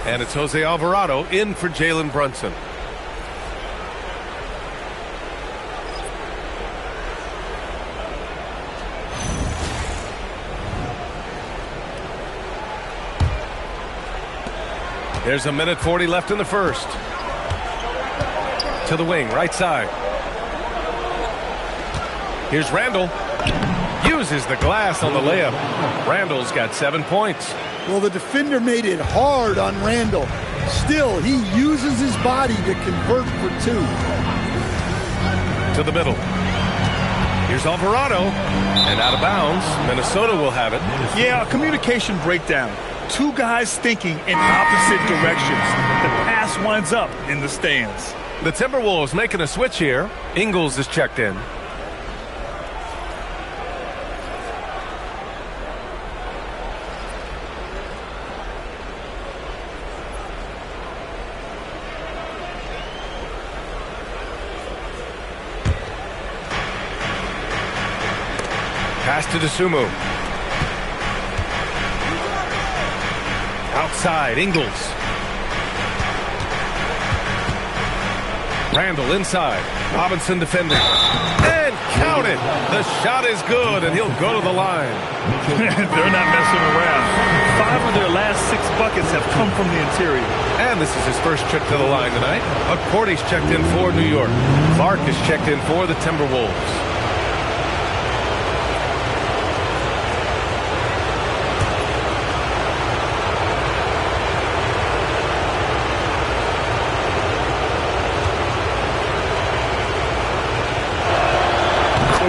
And it's Jose Alvarado in for Jalen Brunson. There's a minute 40 left in the first. To the wing, right side. Here's Randall. Uses the glass on the layup. Randall's got 7 points. Well, the defender made it hard on Randall. Still, he uses his body to convert for 2. To the middle. Here's Alvarado. And out of bounds. Minnesota will have it. Yeah, a communication breakdown. 2 guys thinking in opposite directions. The pass winds up in the stands. The Timberwolves making a switch here. Ingles is checked in. Pass to Dosunmu. Outside, Ingles. Randall inside. Robinson defending. And count it! The shot is good, and he'll go to the line. They're not messing around. 5 of their last 6 buckets have come from the interior. And this is his first trip to the line tonight. McCourty's checked in for New York. Clark is checked in for the Timberwolves.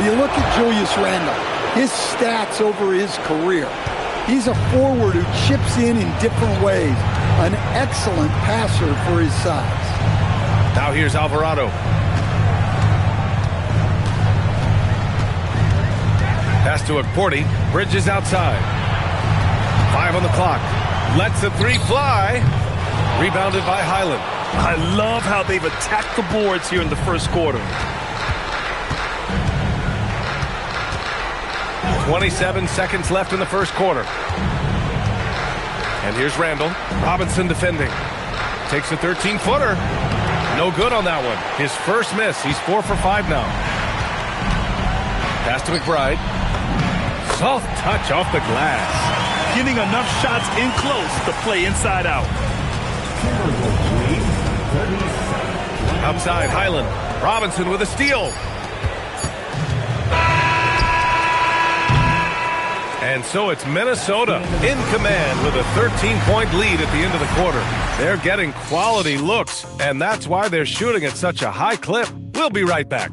You look at Julius Randle, his stats over his career. He's a forward who chips in different ways. An excellent passer for his size. Now here's Alvarado. Pass to McCourty. Bridges outside. 5 on the clock. Lets the 3 fly. Rebounded by Highland. I love how they've attacked the boards here in the first quarter. 27 seconds left in the first quarter. And here's Randall. Robinson defending. Takes a 13-footer. No good on that one. His first miss. He's 4 for 5 now. Pass to McBride. Soft touch off the glass. Getting enough shots in close to play inside out. Outside, Highland. Robinson with a steal. And so it's Minnesota in command with a 13-point lead at the end of the quarter. They're getting quality looks, and that's why they're shooting at such a high clip. We'll be right back.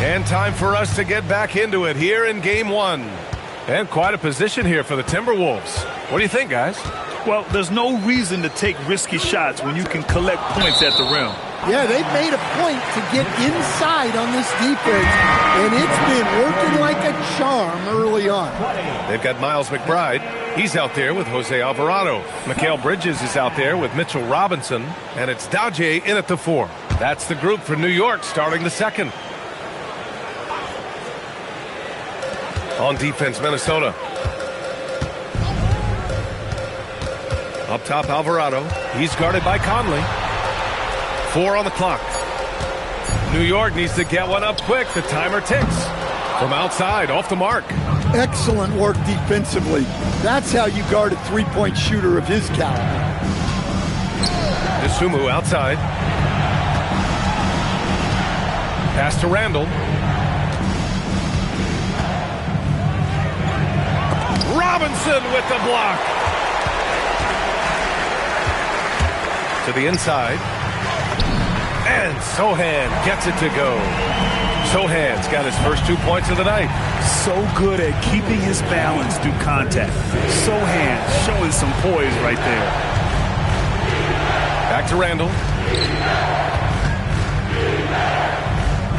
And time for us to get back into it here in Game 1. And quite a position here for the Timberwolves. What do you think, guys? Well, there's no reason to take risky shots when you can collect points at the rim. Yeah, they've made a point to get inside on this defense, and it's been working like a charm early on. They've got Miles McBride. He's out there with Jose Alvarado. Mikal Bridges is out there with Mitchell Robinson, and it's Daje in at the 4. That's the group for New York starting the second. On defense, Minnesota. Up top, Alvarado. He's guarded by Conley. 4 on the clock. New York needs to get one up quick. The timer ticks. From outside, off the mark. Excellent work defensively. That's how you guard a three-point shooter of his caliber. Isumu outside. Pass to Randall. Robinson with the block. To the inside. And Sohan gets it to go. Sohan's got his first 2 points of the night. So good at keeping his balance through contact. Sohan showing some poise right there. Back to Randall.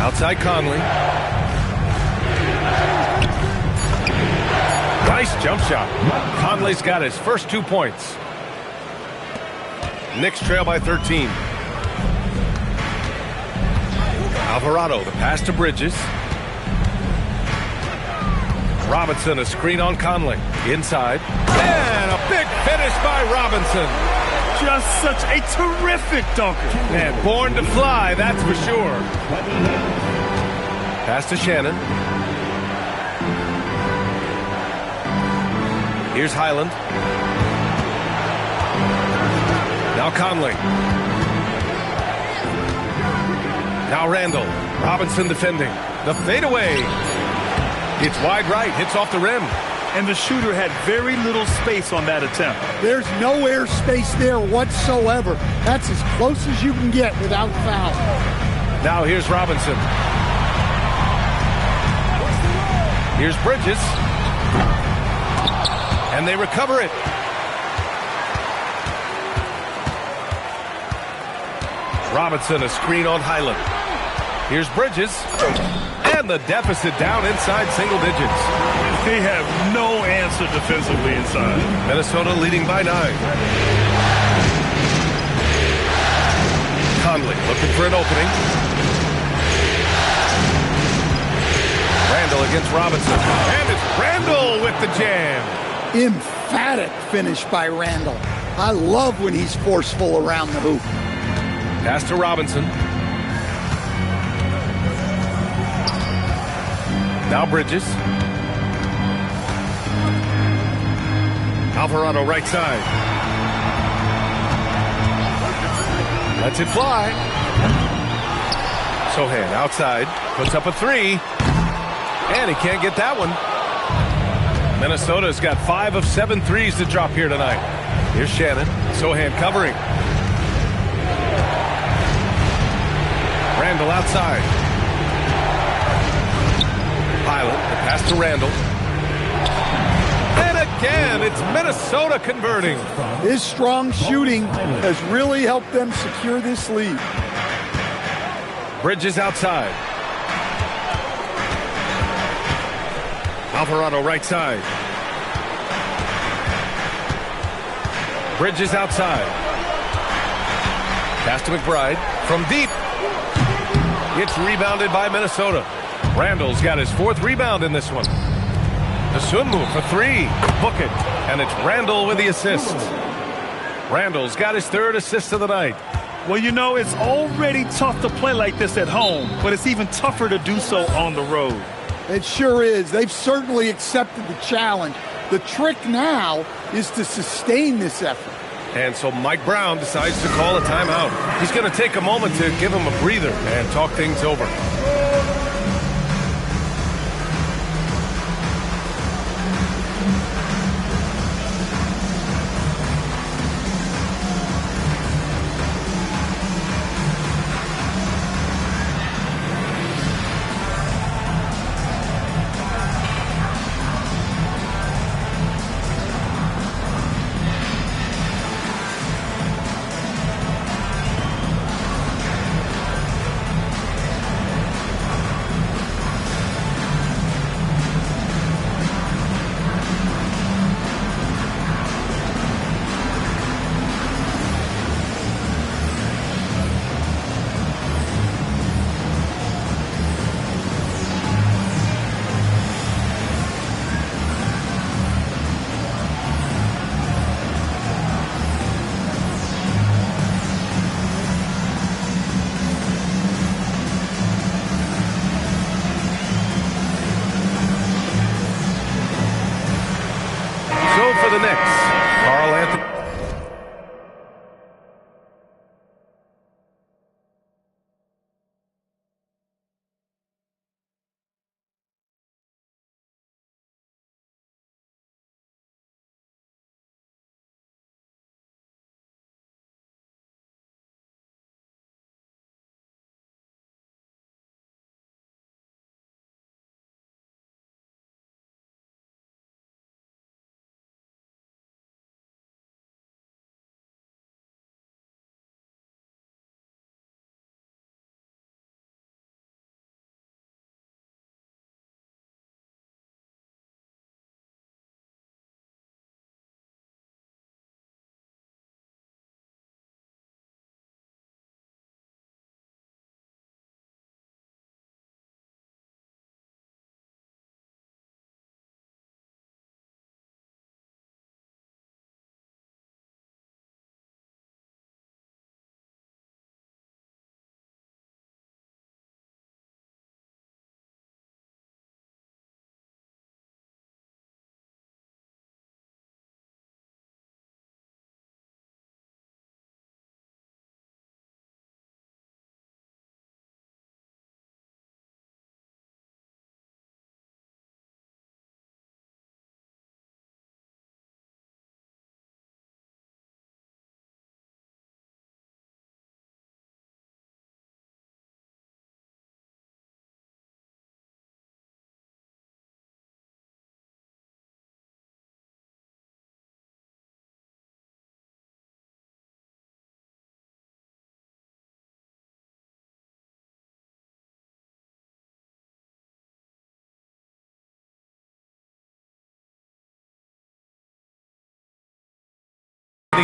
Outside Conley. Nice jump shot. Conley's got his first 2 points. Knicks trail by 13. Alvarado, the pass to Bridges. Robinson, a screen on Conley. Inside. And a big finish by Robinson. Just such a terrific dunker. And born to fly, that's for sure. Pass to Shannon. Here's Highland. Now Conley. Now Randall. Robinson defending. The fadeaway. It's wide right. Hits off the rim. And the shooter had very little space on that attempt. There's no air space there whatsoever. That's as close as you can get without foul. Now here's Robinson. Here's Bridges. And they recover it. Robinson, a screen on Highland. Here's Bridges. And the deficit down inside single digits. They have no answer defensively inside. Minnesota leading by 9. Conley looking for an opening. Randall against Robinson. And it's Randall with the jam. Emphatic finish by Randall. I love when he's forceful around the hoop. Pass to Robinson. Now Bridges. Alvarado right side. Lets it fly. Sohan outside. Puts up a 3. And he can't get that one. Minnesota's got 5 of 7 threes to drop here tonight. Here's Shannon. Sohan covering. Randall outside. Pilot, the pass to Randall. And again, it's Minnesota converting. His strong shooting has really helped them secure this lead. Bridges outside. Alvarado right side. Bridges outside. Pass to McBride from deep. It's rebounded by Minnesota. Randall's got his 4th rebound in this one. Isumu for 3. Book it. And it's Randall with the assist. Randall's got his 3rd assist of the night. Well, you know, it's already tough to play like this at home, but it's even tougher to do so on the road. It sure is. They've certainly accepted the challenge. The trick now is to sustain this effort. And so Mike Brown decides to call a timeout. He's going to take a moment to give him a breather and talk things over.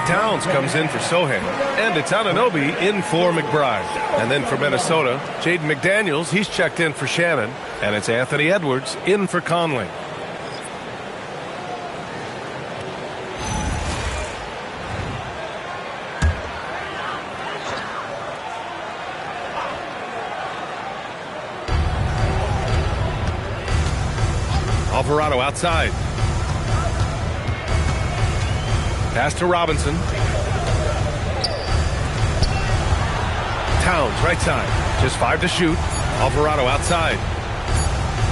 Towns comes in for Sohan. And it's Anunoby in for McBride. And then for Minnesota, Jaden McDaniels, he's checked in for Shannon. And it's Anthony Edwards in for Conley. Alvarado outside. Pass to Robinson. Towns right side. Just 5 to shoot. Alvarado outside.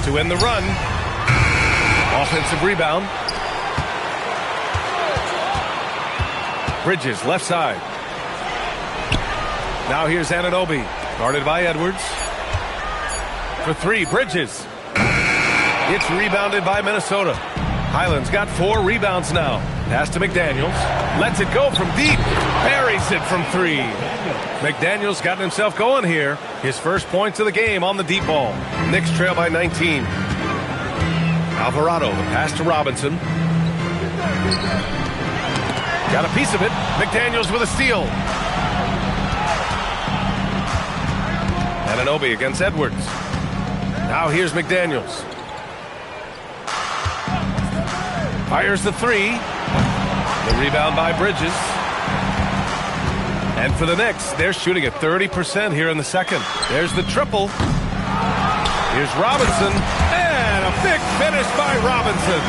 To end the run. Offensive rebound. Bridges left side. Now here's Anunoby. Guarded by Edwards. For 3, Bridges. It's rebounded by Minnesota. Highland's got 4 rebounds now. Pass to McDaniels. Lets it go from deep. Buries it from 3. McDaniels got himself going here. His first points of the game on the deep ball. Knicks trail by 19. Alvarado, the pass to Robinson. Got a piece of it. McDaniels with a steal. Anunoby against Edwards. Now here's McDaniels. Fires the 3. The rebound by Bridges. And for the Knicks, they're shooting at 30% here in the second. There's the triple. Here's Robinson. And a big finish by Robinson.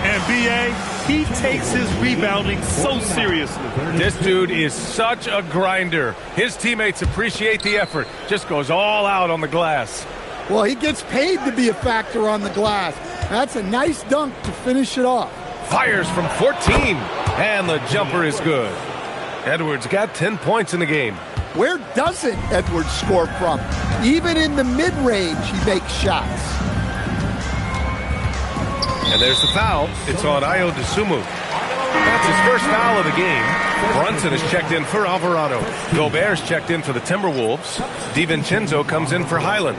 And B.A., he takes his rebounding so seriously. This dude is such a grinder. His teammates appreciate the effort. Just goes all out on the glass. Well, he gets paid to be a factor on the glass. That's a nice dunk to finish it off. Fires from 14, and the jumper is good. Edwards got 10 points in the game. Where doesn't Edwards score from? Even in the mid-range, he makes shots. And there's the foul. It's on Ayo Dosunmu. That's his first foul of the game. Brunson is checked in for Alvarado. Gobert's checked in for the Timberwolves. DiVincenzo comes in for Highland.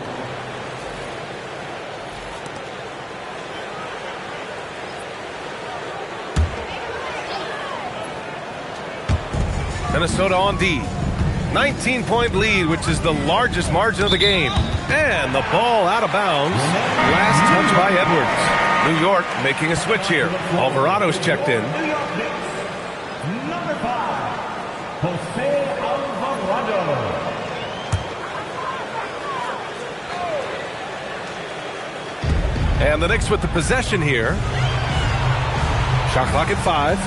Minnesota on D. 19-point lead, which is the largest margin of the game. And the ball out of bounds. Last touch by Edwards. New York making a switch here. Alvarado's checked in. Number 5, Jose Alvarado. And the Knicks with the possession here. Shot clock at 5.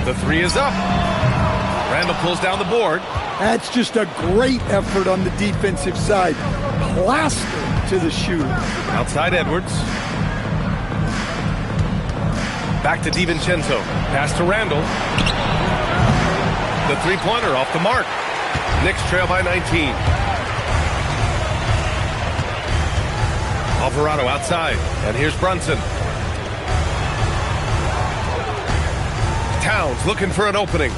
The 3 is up. Randall pulls down the board. That's just a great effort on the defensive side. Plastered to the shooter. Outside Edwards. Back to DiVincenzo. Pass to Randall. The 3-pointer off the mark. Knicks trail by 19. Alvarado outside. And here's Brunson. Towns looking for an opening.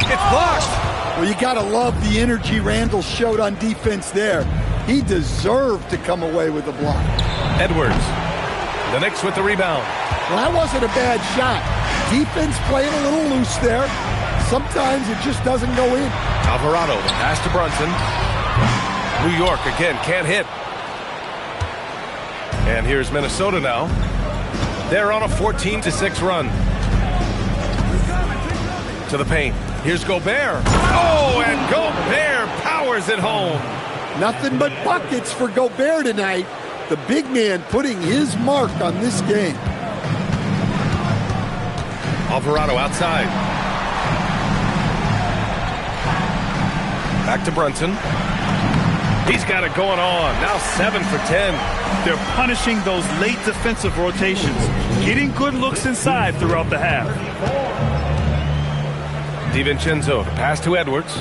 It's blocked. Well, you got to love the energy Randall showed on defense there. He deserved to come away with the block. Edwards. The Knicks with the rebound. Well, that wasn't a bad shot. Defense playing a little loose there. Sometimes it just doesn't go in. Alvarado, the pass to Brunson. New York again, can't hit. And here's Minnesota now. They're on a 14-6 run. To the paint. Here's Gobert. Oh, and Gobert powers it home. Nothing but buckets for Gobert tonight. The big man putting his mark on this game. Alvarado outside. Back to Brunson. He's got it going on. Now 7 for 10. They're punishing those late defensive rotations, getting good looks inside throughout the half. DiVincenzo, the pass to Edwards.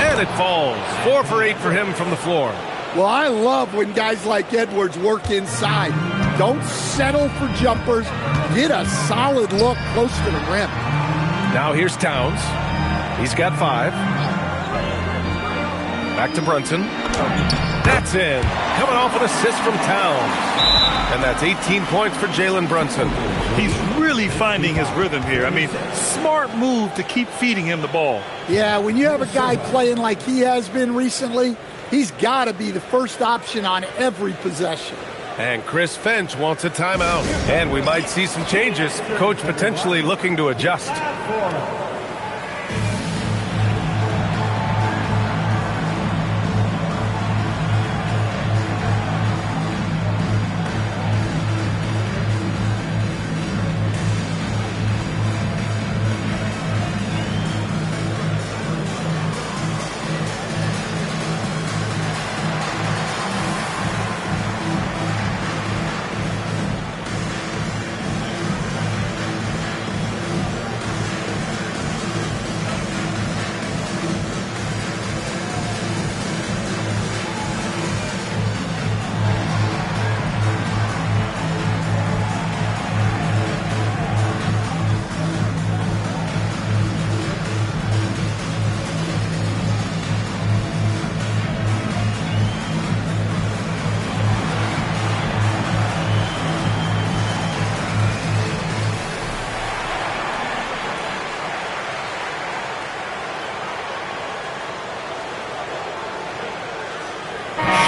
And it falls. 4 for 8 for him from the floor. Well, I love when guys like Edwards work inside. Don't settle for jumpers. Get a solid look close to the rim. Now here's Towns. He's got 5. Back to Brunson. That's in. Coming off an assist from Towns. And that's 18 points for Jalen Brunson. He's really finding his rhythm here. I mean, smart move to keep feeding him the ball. Yeah, when you have a guy playing like he has been recently, he's got to be the first option on every possession. And Chris Finch wants a timeout. And we might see some changes. Coach potentially looking to adjust.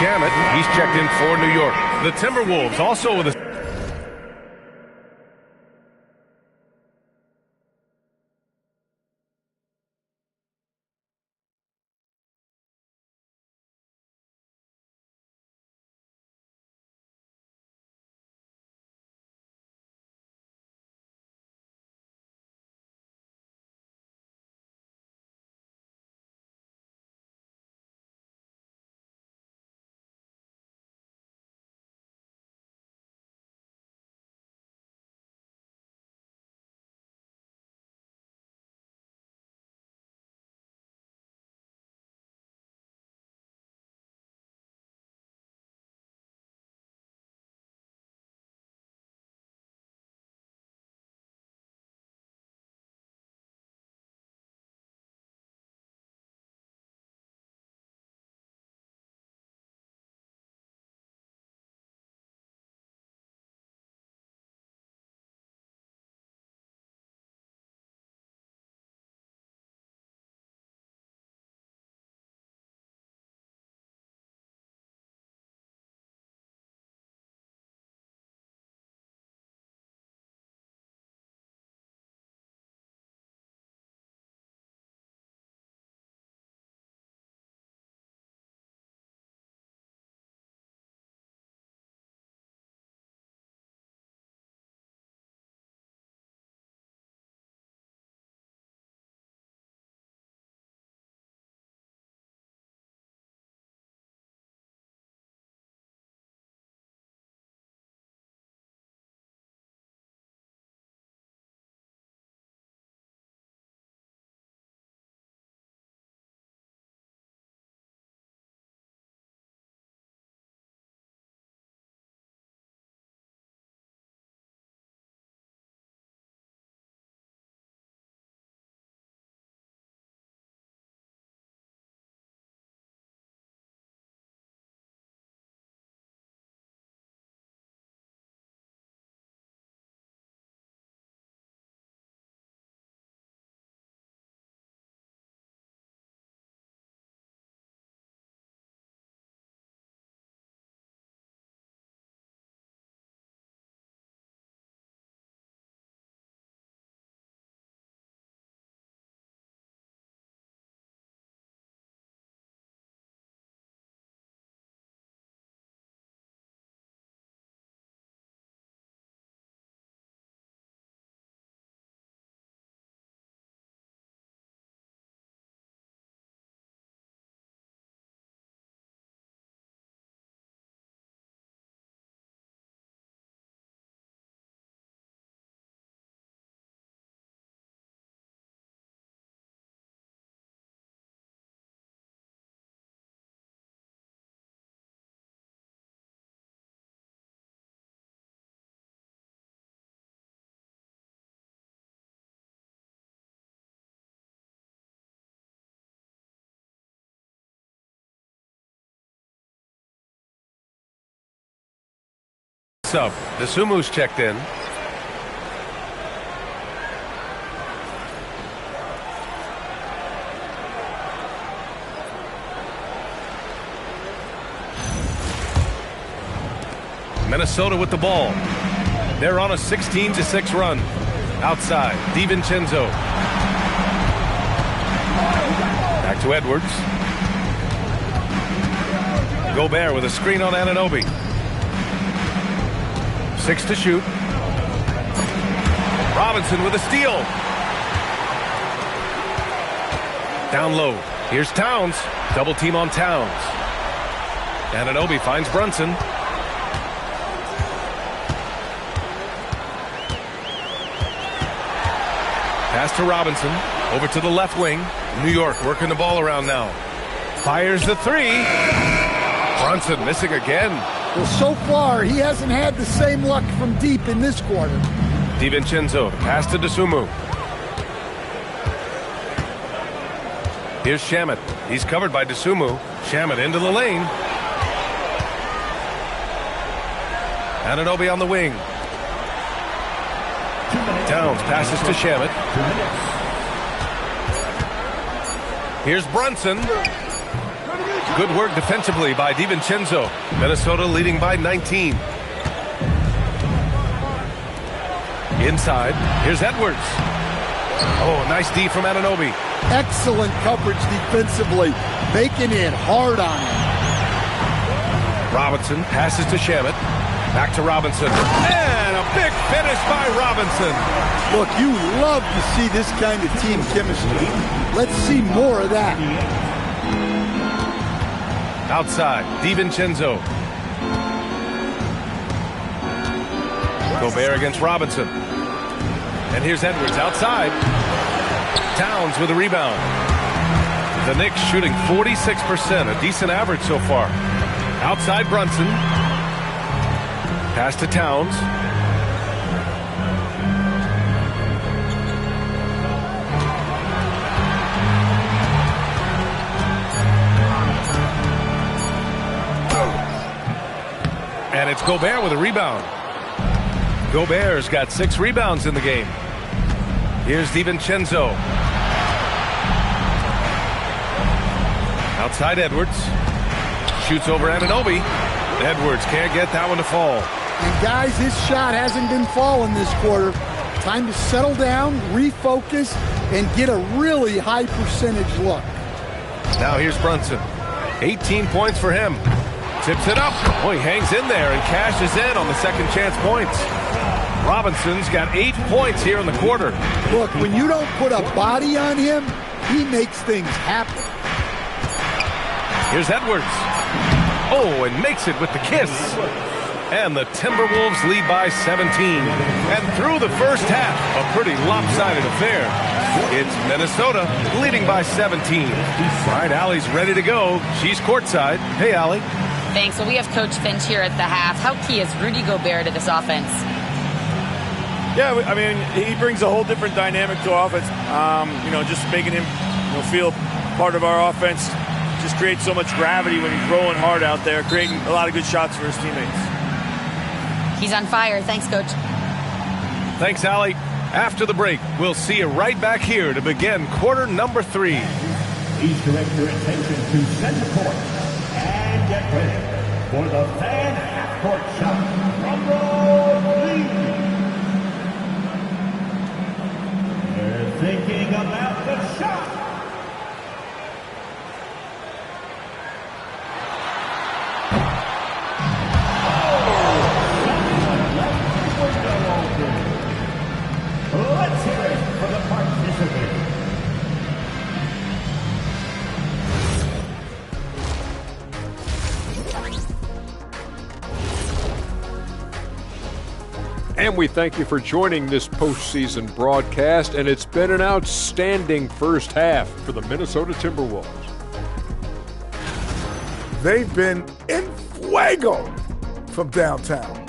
Shamet, he's checked in for New York. The Timberwolves also with a sub. Desumu's checked in. Minnesota with the ball. They're on a 16-6 run. Outside, DiVincenzo. Back to Edwards. Gobert with a screen on Anunoby. 6 to shoot. Robinson with a steal. Down low. Here's Towns. Double team on Towns. Anunoby finds Brunson. Pass to Robinson. Over to the left wing. New York working the ball around now. Fires the three. Brunson missing again. Well, so far, he hasn't had the same luck from deep in this quarter. DiVincenzo, pass to Dosunmu. Here's Shamet. He's covered by Dosunmu. Shamet into the lane. Anunoby on the wing. Towns passes to Shamet. Here's Brunson. Good work defensively by DiVincenzo. Minnesota leading by 19. Inside, here's Edwards. Oh, nice D from Anunoby. Excellent coverage defensively, making it hard on him. Robinson passes to Shamet. Back to Robinson. And a big finish by Robinson. Look, you love to see this kind of team chemistry. Let's see more of that. Outside, DiVincenzo. Gobert against Robinson. And here's Edwards outside. Towns with a rebound. The Knicks shooting 46%, a decent average so far. Outside Brunson. Pass to Towns. And it's Gobert with a rebound. Gobert's got 6 rebounds in the game. Here's DiVincenzo. Outside Edwards. Shoots over Anunoby. Edwards can't get that one to fall. And guys, his shot hasn't been falling this quarter. Time to settle down, refocus, and get a really high percentage look. Now here's Brunson. 18 points for him. Tips it up. Oh, he hangs in there and cashes in on the second chance points. Robinson's got 8 points here in the quarter. Look, when you don't put a body on him, he makes things happen. Here's Edwards. Oh, and makes it with the kiss. And the Timberwolves lead by 17. And through the first half, a pretty lopsided affair. It's Minnesota leading by 17. All right, Allie's ready to go. She's courtside. Hey, Allie. Thanks. Well, we have Coach Finch here at the half. How key is Rudy Gobert to this offense? Yeah, I mean, he brings a whole different dynamic to offense. Just making him feel part of our offense just creates so much gravity when he's rolling hard out there, creating a lot of good shots for his teammates. He's on fire. Thanks, Coach. Thanks, Allie. After the break, we'll see you right back here to begin quarter number 3. Please direct your attention to center court and get ready for the fan half-court shot from the lead. They're thinking about the shot. Let's hear it for the participant. And we thank you for joining this postseason broadcast, and it's been an outstanding first half for the Minnesota Timberwolves. They've been in fuego from downtown,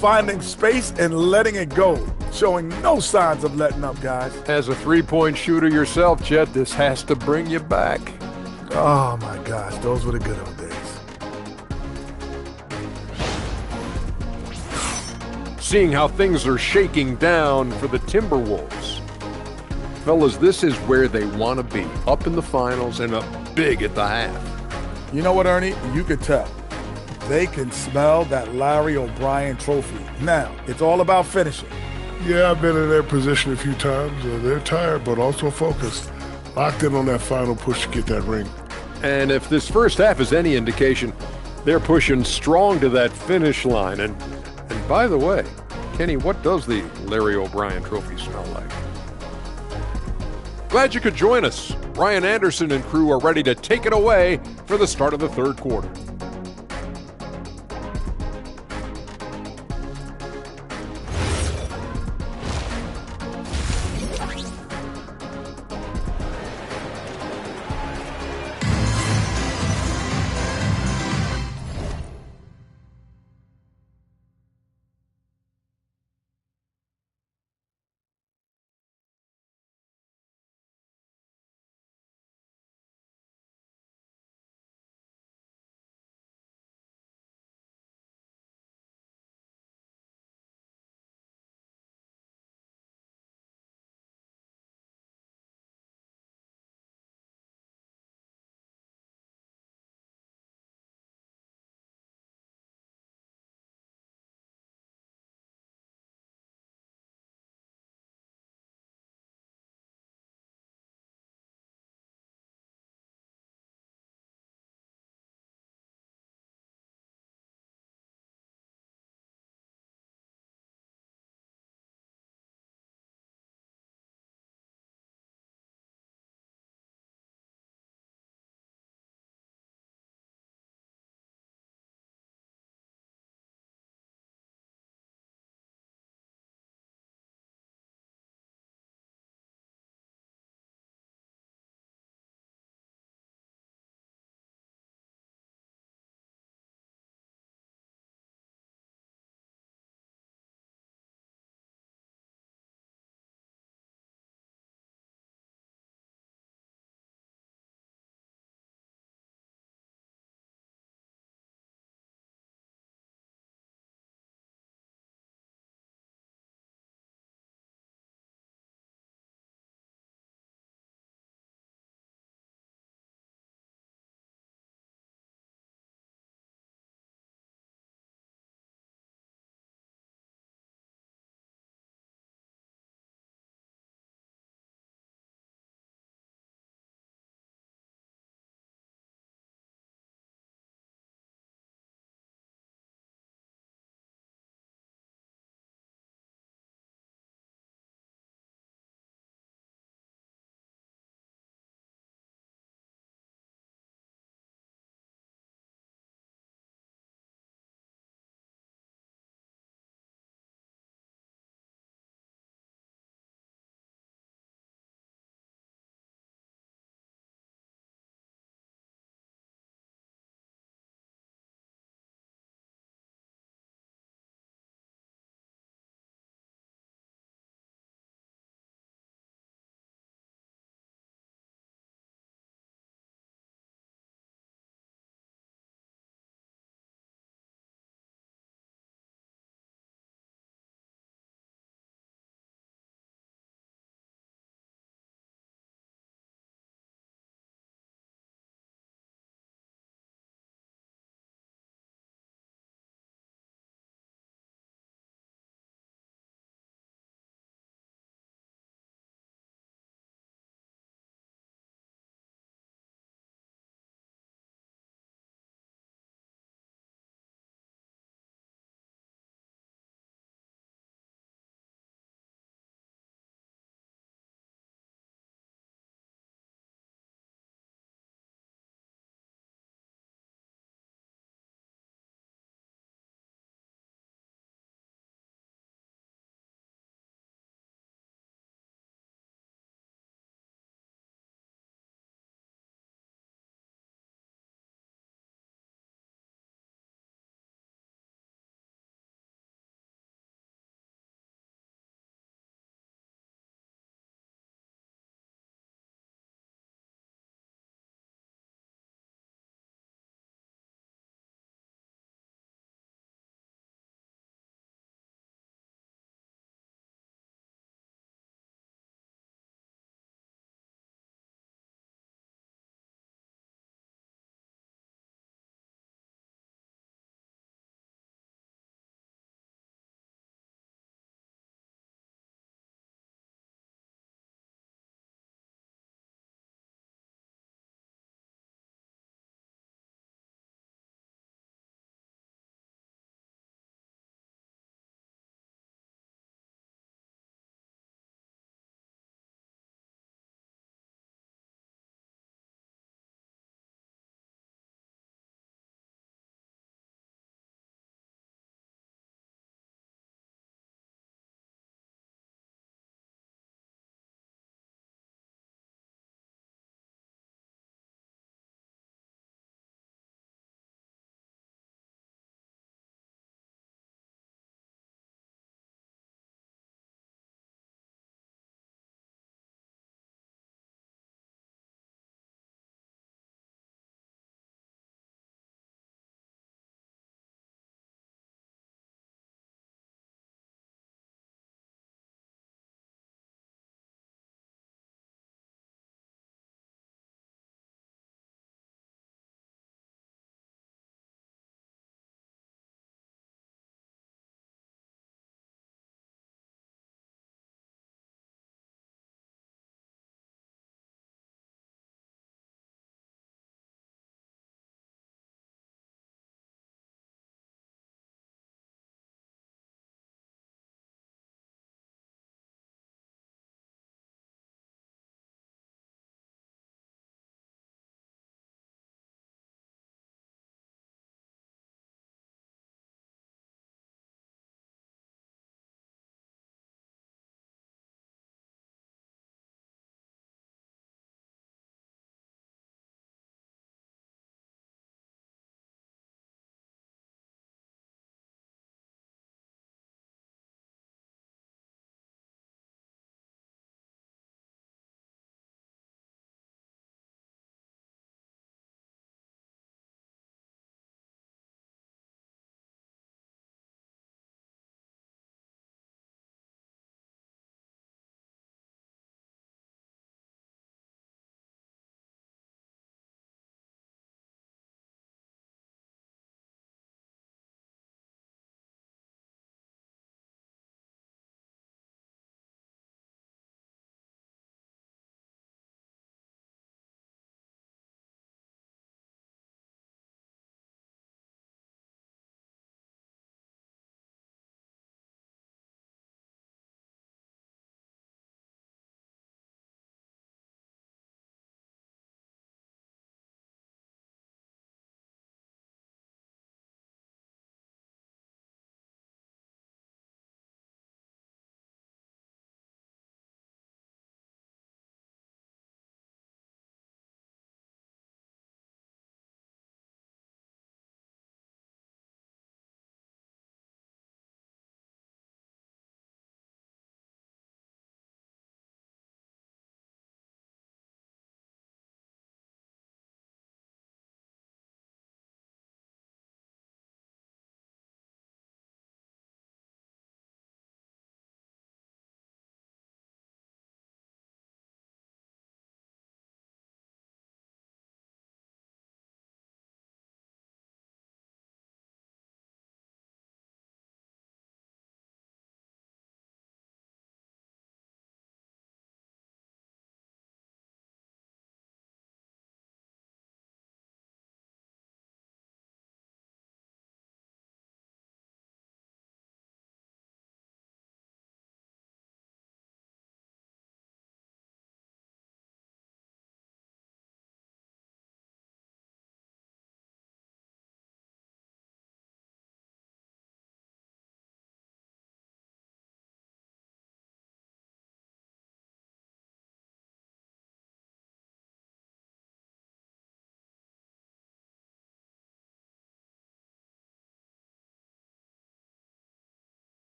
finding space and letting it go, showing no signs of letting up, guys. As a three-point shooter yourself, Chet, this has to bring you back. Oh, my gosh, those were the good old days. seeing how things are shaking down for the Timberwolves. Fellas, this is where they want to be, up in the finals and up big at the half. You know what, Ernie? You could tell. They can smell that Larry O'Brien trophy. Now, it's all about finishing. Yeah, I've been in their position a few times. They're tired, but also focused. Locked in on that final push to get that ring. And if this first half is any indication, they're pushing strong to that finish line. And by the way, Kenny, what does the Larry O'Brien trophy smell like? Glad you could join us. Ryan Anderson and crew are ready to take it away for the start of the third quarter.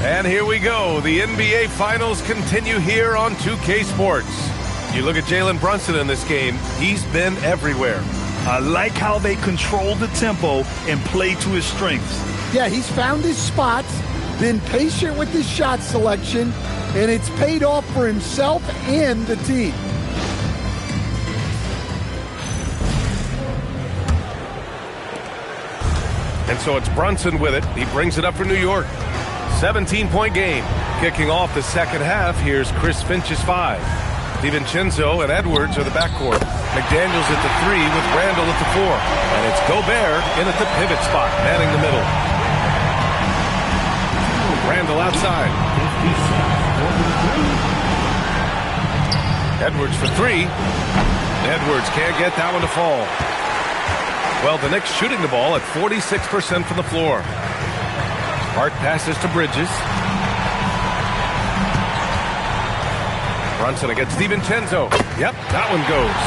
And here we go. The NBA Finals continue here on 2K Sports. You look at Jalen Brunson in this game, he's been everywhere. I like how they control the tempo and play to his strengths. Yeah, he's found his spots, been patient with his shot selection, and it's paid off for himself and the team. And so it's Brunson with it. He brings it up for New York. 17-point game. Kicking off the second half, here's Chris Finch's 5. DiVincenzo and Edwards are the backcourt. McDaniels at the 3 with Randall at the 4. And it's Gobert in at the pivot spot, manning the middle. Randall outside. Edwards for 3. Edwards can't get that one to fall. Well, the Knicks shooting the ball at 46% from the floor. Hart passes to Bridges. Brunson against DiVincenzo. Yep, that one goes.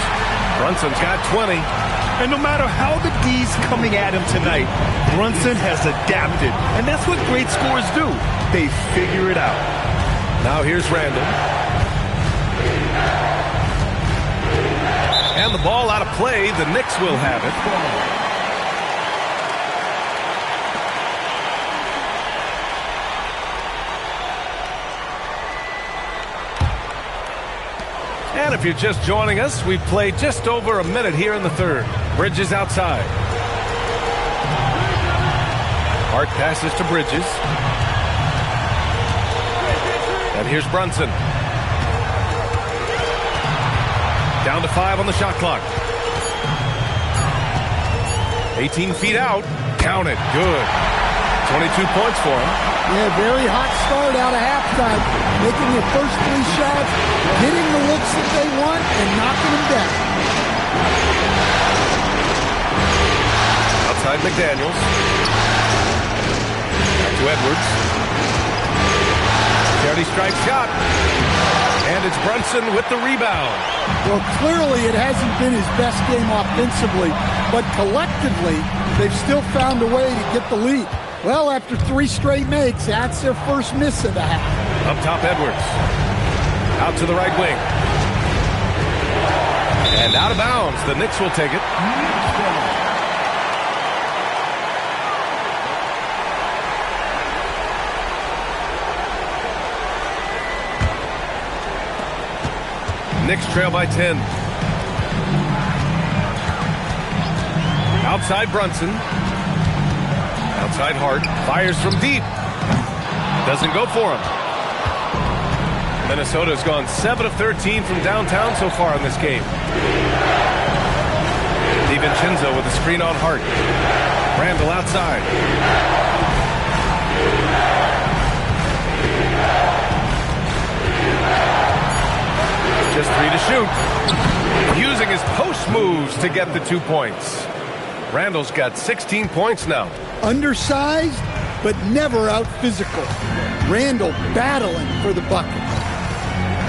Brunson's got 20. And no matter how the D's coming at him tonight, Brunson has adapted. And that's what great scorers do. They figure it out. Now here's Randall. And the ball out of play. The Knicks will have it. And if you're just joining us, we've played just over a minute here in the third. Bridges outside. Hart passes to Bridges. And here's Brunson. Down to 5 on the shot clock. 18 feet out. Count it. Good. 22 points for him. Yeah, very hot start out of halftime. Making the first 3 shots, getting the looks that they want, and knocking them down. Outside McDaniels. Back to Edwards. Charity stripe shot. And it's Brunson with the rebound. Well, clearly it hasn't been his best game offensively, but collectively, they've still found a way to get the lead. Well, after 3 straight makes, that's their first miss of the half. Up top, Edwards. Out to the right wing. And out of bounds. The Knicks will take it. Knicks trail by 10. Outside Brunson. Outside Hart. Fires from deep. Doesn't go for him. Minnesota's gone 7 of 13 from downtown so far in this game. DiVincenzo with a screen on Hart. Randall outside. Just 3 to shoot. Using his post moves to get the 2 points. Randall's got 16 points now. Undersized, but never out physical. Randall battling for the bucket.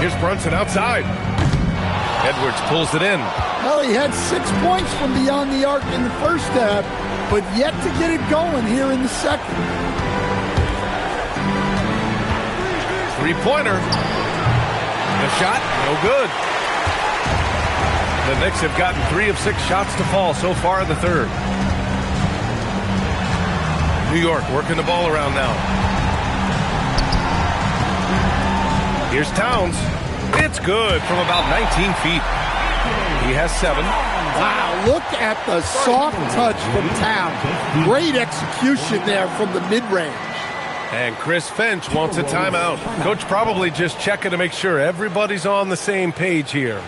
Here's Brunson outside. Edwards pulls it in. Well, he had 6 points from beyond the arc in the first half, but yet to get it going here in the second. 3-pointer. The shot, no good. The Knicks have gotten 3 of 6 shots to fall so far in the third. New York working the ball around now. Here's Towns. It's good from about 19 feet. He has 7. Wow, look at the soft touch from Towns. Great execution there from the mid-range. And Chris Finch wants a timeout. Coach probably just checking to make sure everybody's on the same page here.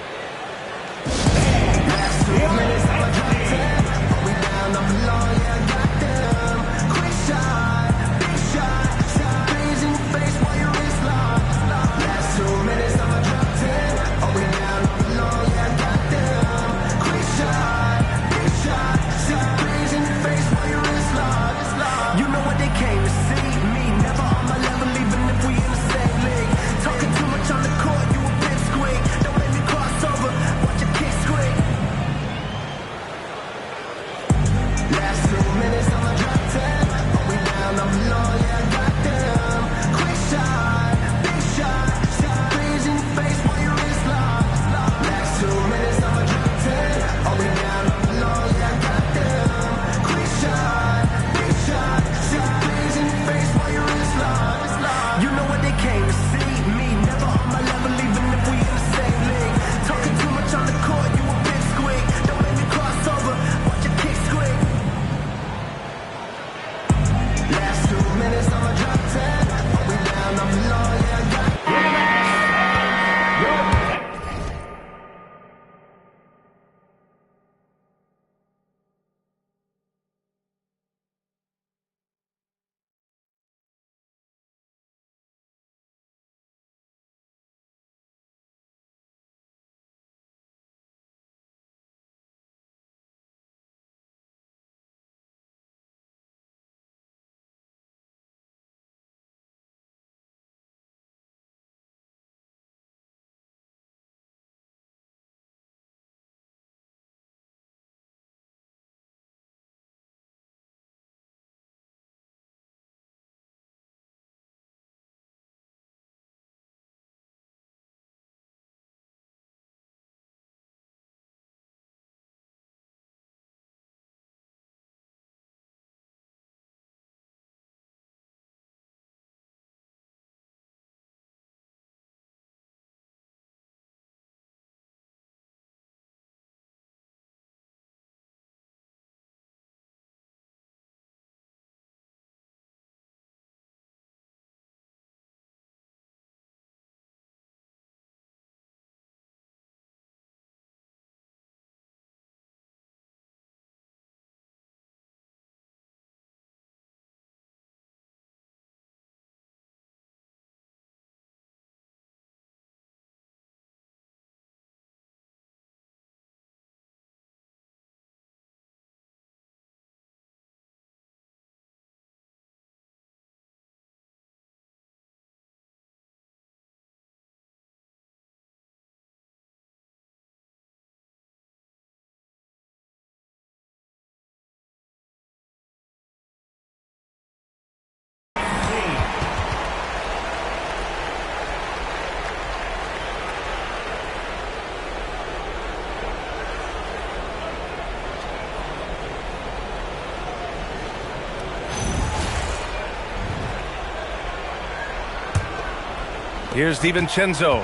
Here's DiVincenzo.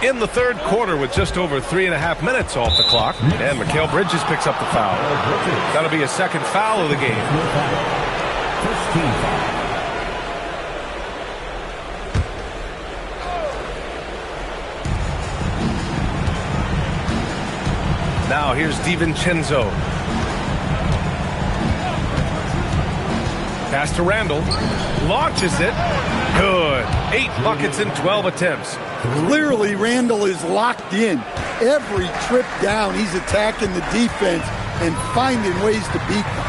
In the third quarter with just over 3.5 minutes off the clock. And Mikal Bridges picks up the foul. That'll be a second foul of the game. Now here's DiVincenzo. Pass to Randall. Launches it. Good. 8 buckets in 12 attempts. Clearly, Randall is locked in. Every trip down, he's attacking the defense and finding ways to beat them.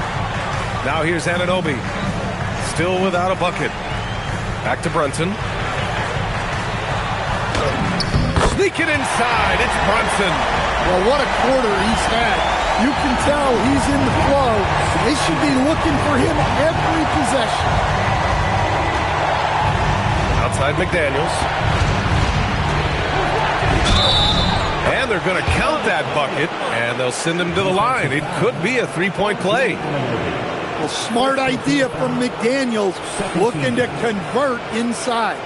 Now here's Anunoby. Still without a bucket. Back to Brunson. Sneak it inside. It's Brunson. Well, what a quarter he's had. You can tell he's in the flow. They should be looking for him every possession. Outside McDaniels. And they're going to count that bucket, and they'll send him to the line. It could be a three-point play. Well, smart idea from McDaniels, looking to convert inside.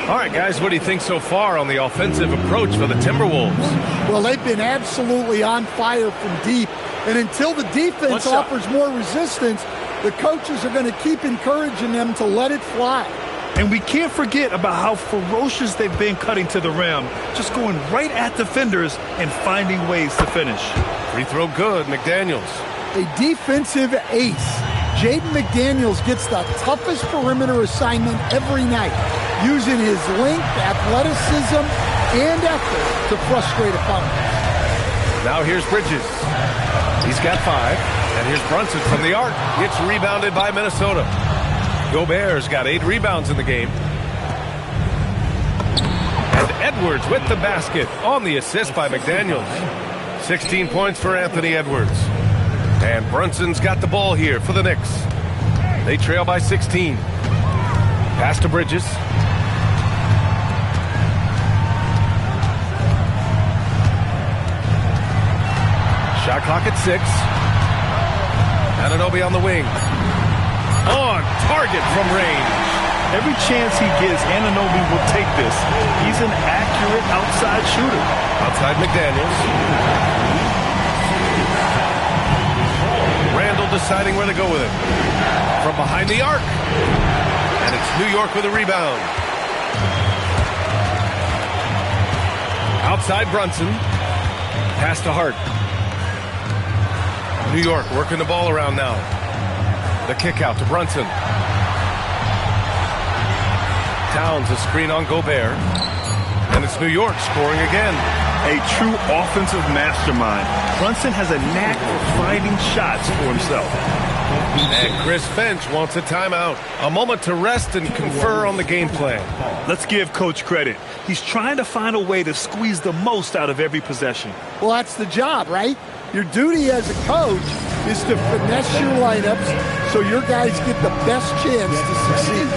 All right, guys, what do you think so far on the offensive approach for the Timberwolves? Well, they've been absolutely on fire from deep. And until the defense offers more resistance, the coaches are going to keep encouraging them to let it fly. And we can't forget about how ferocious they've been cutting to the rim, just going right at defenders and finding ways to finish. Free throw good, McDaniels. A defensive ace. Jaden McDaniels gets the toughest perimeter assignment every night, using his length, athleticism, and effort to frustrate opponents. Now here's Bridges. He's got 5. And here's Brunson from the arc. It's rebounded by Minnesota. Gobert's got 8 rebounds in the game. And Edwards with the basket on the assist by McDaniels. 16 points for Anthony Edwards. And Brunson's got the ball here for the Knicks. They trail by 16. Pass to Bridges. Shot clock at 6. Anunoby on the wing. On target from range. Every chance he gets, Anunoby will take this. He's an accurate outside shooter. Outside McDaniels. Randall deciding where to go with it. From behind the arc. And it's New York with a rebound. Outside Brunson. Pass to Hart. New York working the ball around now. The kick out to Brunson. Towns a screen on Gobert. And it's New York scoring again. A true offensive mastermind. Brunson has a knack for finding shots for himself. And Chris Finch wants a timeout. A moment to rest and confer on the game plan. Let's give Coach credit. He's trying to find a way to squeeze the most out of every possession. Well, that's the job, right? Your duty as a coach is to finesse your lineups so your guys get the best chance to succeed.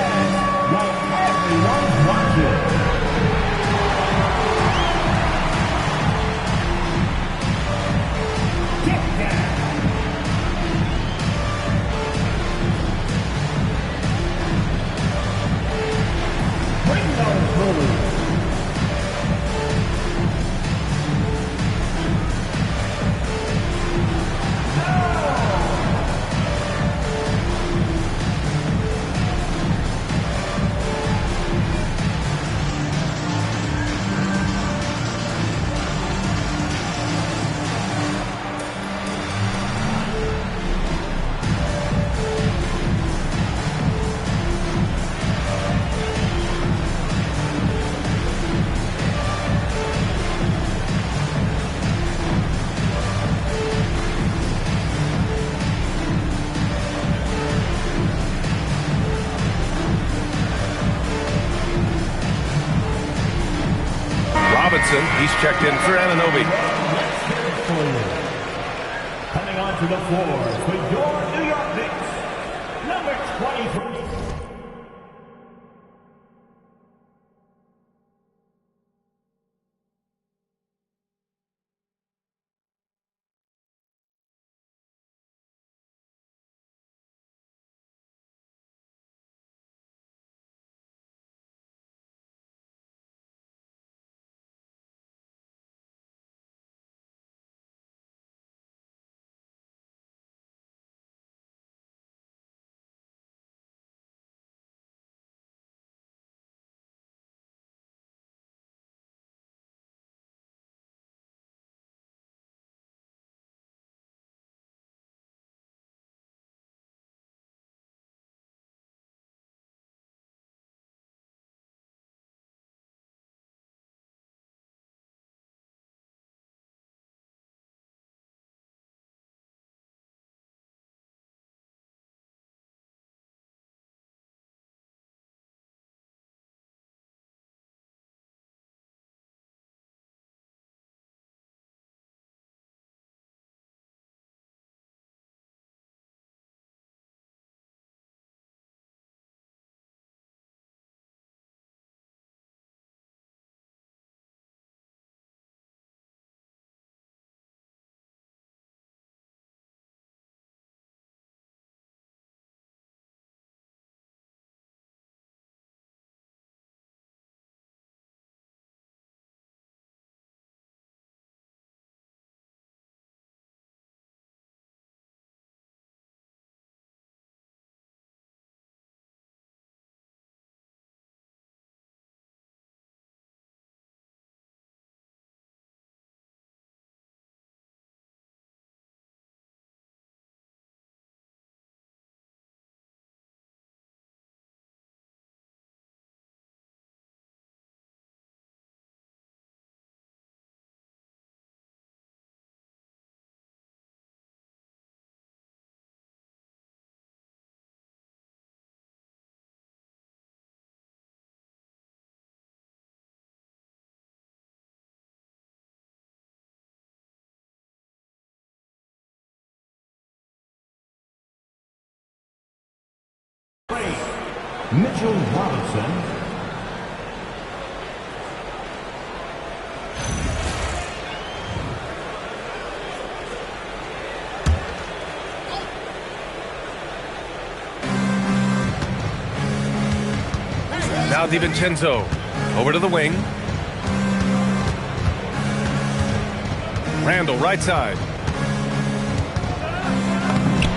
He's checked in for Anunoby. Coming onto the floor with your New York Knicks, number 23. Mitchell Robinson. Now DiVincenzo over to the wing. Randall right side.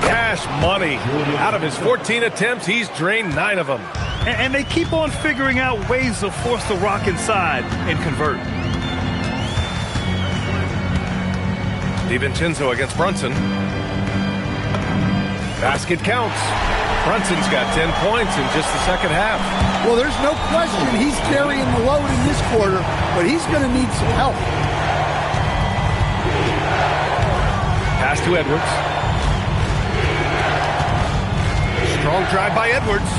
Cash money. Out of his 14 attempts, he's drained 9 of them. And they keep on figuring out ways to force the rock inside and convert. DiVincenzo against Brunson. Basket counts. Brunson's got 10 points in just the second half. Well, there's no question he's carrying the load in this quarter, but he's going to need some help. Pass to Edwards. Strong drive by Edwards.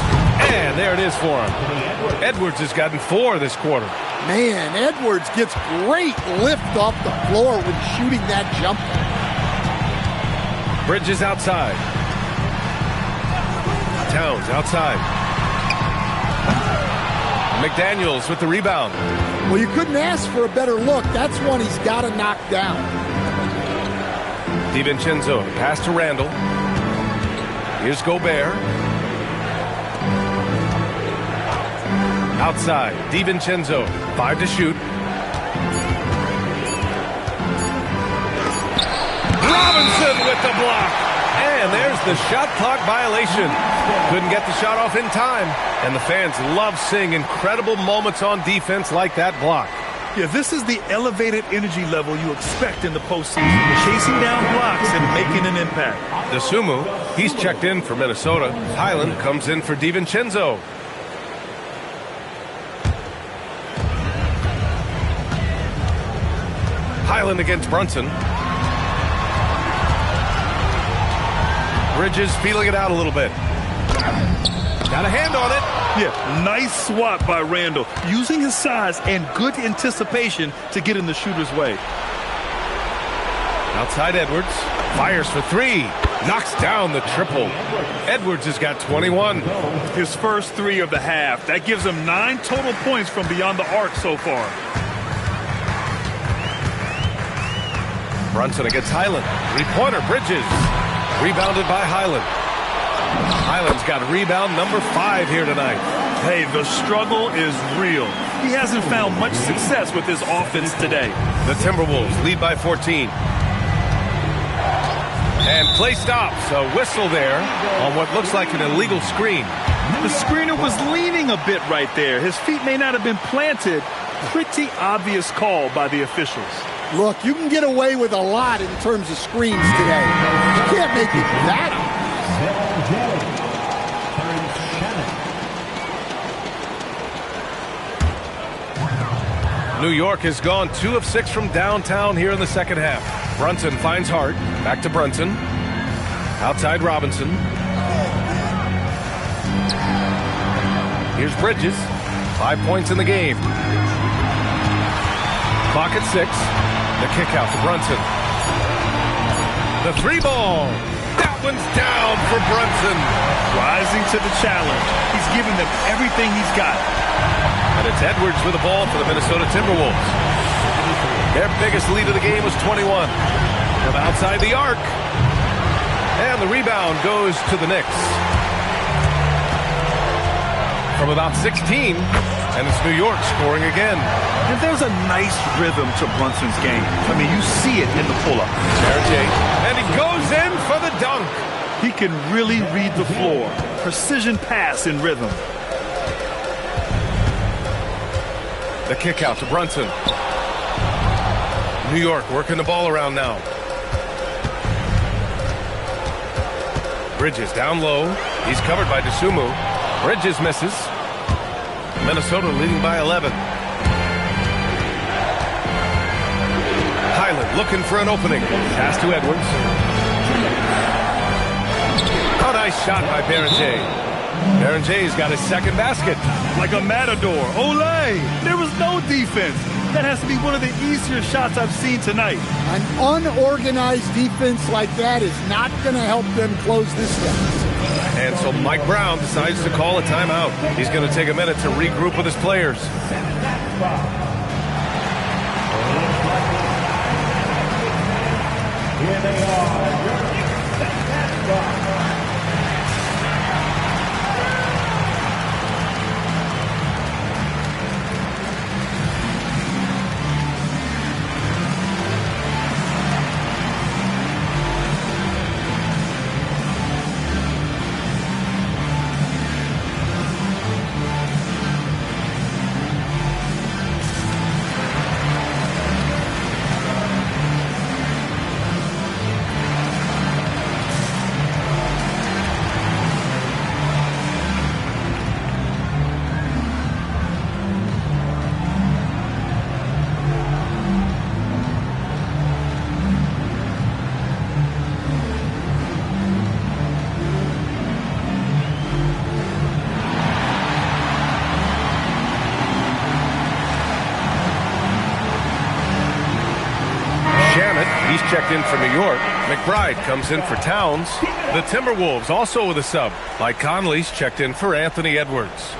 And there it is for him. Edwards has gotten 4 this quarter. Man, Edwards gets great lift off the floor when shooting that jumper. Bridges outside. Towns outside. McDaniels with the rebound. Well, you couldn't ask for a better look. That's one he's got to knock down. DiVincenzo, pass to Randall. Here's Gobert. Outside, DiVincenzo, 5 to shoot. Robinson with the block. And there's the shot clock violation. Couldn't get the shot off in time. And the fans love seeing incredible moments on defense like that block. Yeah, this is the elevated energy level you expect in the postseason. Chasing down blocks and making an impact. Dosunmu, he's checked in for Minnesota. Highland comes in for DiVincenzo. Highland against Brunson. Bridges feeling it out a little bit. Got a hand on it. Yeah, nice swat by Randall, using his size and good anticipation to get in the shooter's way. Outside Edwards, fires for 3, knocks down the triple. Edwards has got 21. His first 3 of the half. That gives him 9 total points from beyond the arc so far. Brunson against Highland. 3-pointer, Bridges. Rebounded by Highland. Highland's got rebound number 5 here tonight. Hey, the struggle is real. He hasn't found much success with his offense today. The Timberwolves lead by 14. And play stops. A whistle there on what looks like an illegal screen. The screener was leaning a bit right there. His feet may not have been planted. Pretty obvious call by the officials. Look, you can get away with a lot in terms of screens today. You can't make it that obvious. New York has gone 2 of 6 from downtown here in the second half. Brunson finds Hart. Back to Brunson. Outside Robinson. Here's Bridges. 5 points in the game. Clock at 6. The kick out to Brunson. The 3-ball. That one's down for Brunson. Rising to the challenge. He's giving them everything he's got. And it's Edwards with the ball for the Minnesota Timberwolves. Their biggest lead of the game was 21. From outside the arc. And the rebound goes to the Knicks. From about 16. And it's New York scoring again. And there's a nice rhythm to Brunson's game. I mean, you see it in the pull-up. And he goes in for the dunk. He can really read the floor. Precision pass in rhythm. The kick out to Brunson. New York working the ball around now. Bridges down low. He's covered by Dosunmu. Bridges misses. Minnesota leading by 11. Highland looking for an opening. Pass to Edwards. A nice shot by Berenger. Berenger's got his second basket. Like a matador. Olé! There was no defense. That has to be one of the easier shots I've seen tonight. An unorganized defense like that is not going to help them close this deficit. And so Mike Brown decides to call a timeout. He's going to take a minute to regroup with his players. Here they are, your Knicks. He's checked in for New York. McBride comes in for Towns. The Timberwolves also with a sub. Mike Conley's checked in for Anthony Edwards.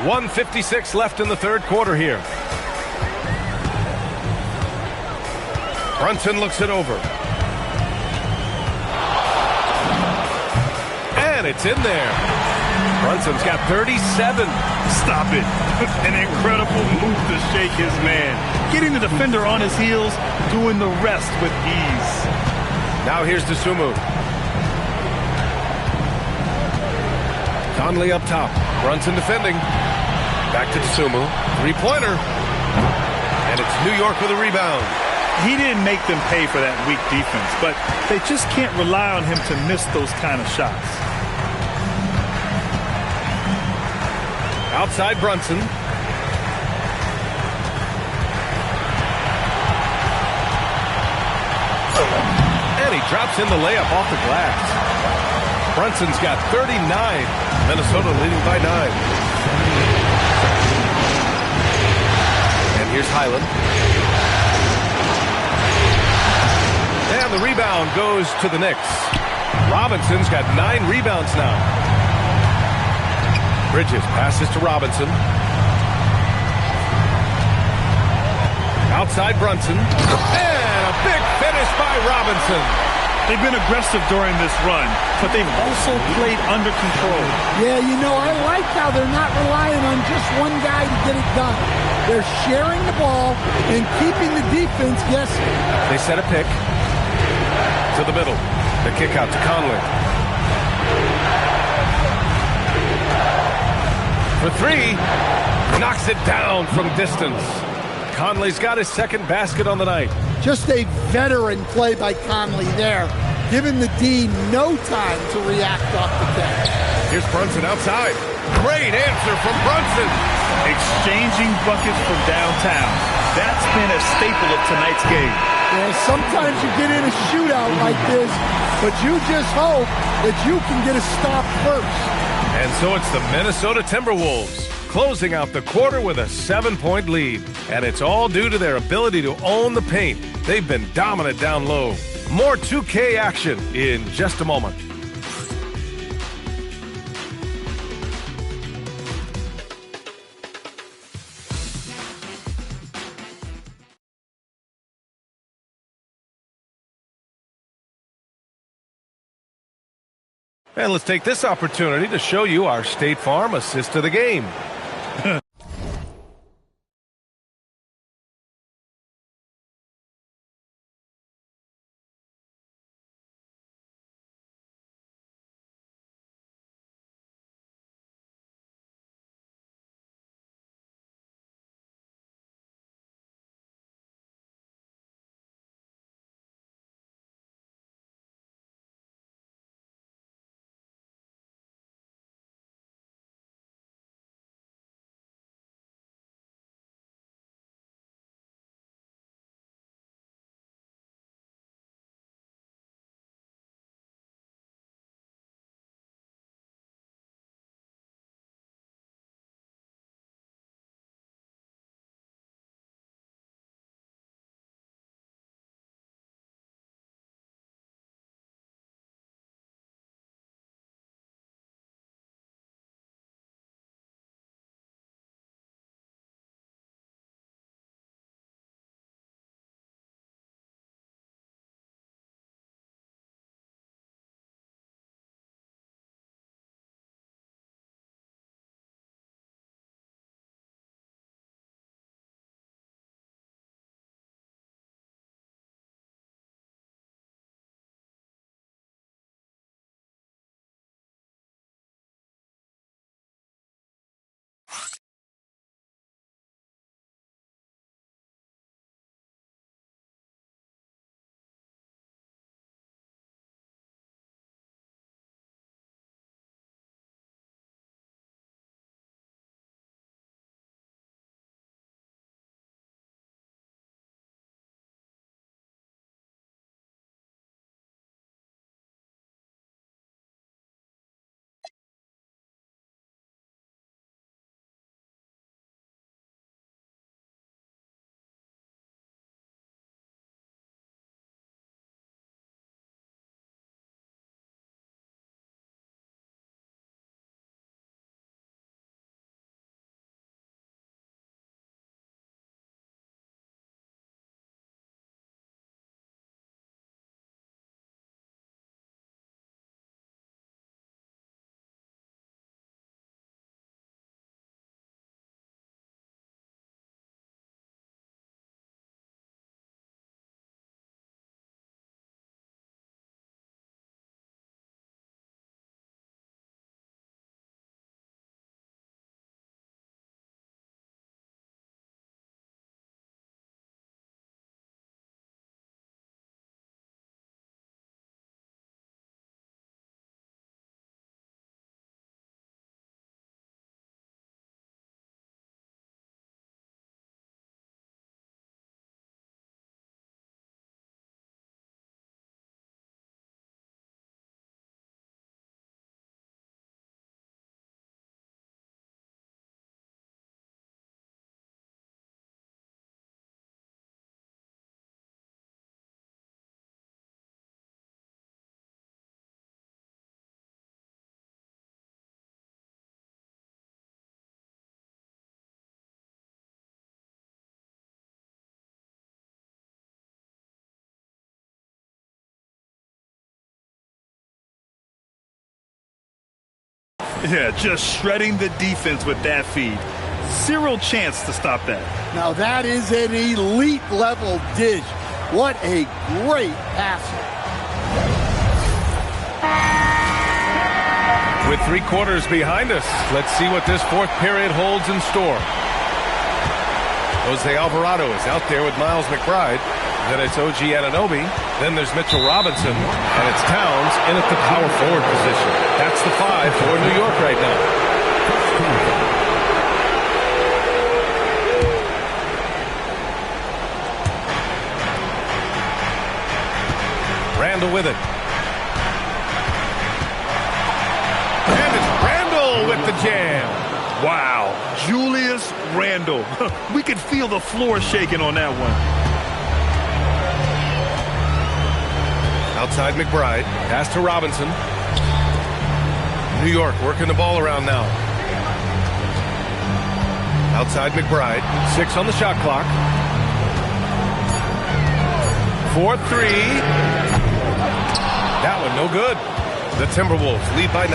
.156 left in the third quarter here. Brunson looks it over. And it's in there. Brunson's got 37. Stop it. An incredible move to shake his man. Getting the defender on his heels, doing the rest with ease. Now here's Dosunmu. Conley up top. Brunson defending. Back to Dosunmu. Three-pointer. And it's New York with a rebound. He didn't make them pay for that weak defense, but they just can't rely on him to miss those kind of shots. Outside Brunson. And he drops in the layup off the glass. Brunson's got 39. Minnesota leading by 9. Here's Highland. And the rebound goes to the Knicks. Robinson's got 9 rebounds now. Bridges passes to Robinson. Outside Brunson. And a big finish by Robinson. They've been aggressive during this run, but they've also played under control. Yeah, I like how they're not relying on just one guy to get it done. They're sharing the ball and keeping the defense guessing. They set a pick to the middle. The kick out to Conley. For 3. Knocks it down from distance. Conley's got his second basket on the night. Just a veteran play by Conley there, giving the D no time to react off the catch. Here's Brunson outside. Great answer from Brunson. Exchanging buckets from downtown. That's been a staple of tonight's game. Yeah, sometimes you get in a shootout like this, but you just hope that you can get a stop first. And so it's the Minnesota Timberwolves closing out the quarter with a 7-point lead. And it's all due to their ability to own the paint. They've been dominant down low. More 2K action in just a moment. And let's take this opportunity to show you our State Farm assist to the game. Yeah, just shredding the defense with that feed. Zero chance to stop that. Now that is an elite level dish. What a great passer. With 3 quarters behind us, let's see what this fourth period holds in store. Jose Alvarado is out there with Miles McBride. Then it's OG Anunoby. Then there's Mitchell Robinson. And it's Towns in at the power forward position. That's the 5 for New York right now. Randle with it. And it's Randle with the jam. Wow, Julius Randle. We could feel the floor shaking on that one. Outside McBride. Pass to Robinson. New York working the ball around now. Outside McBride. 6 on the shot clock. 4-3. That one no good. The Timberwolves lead by 9.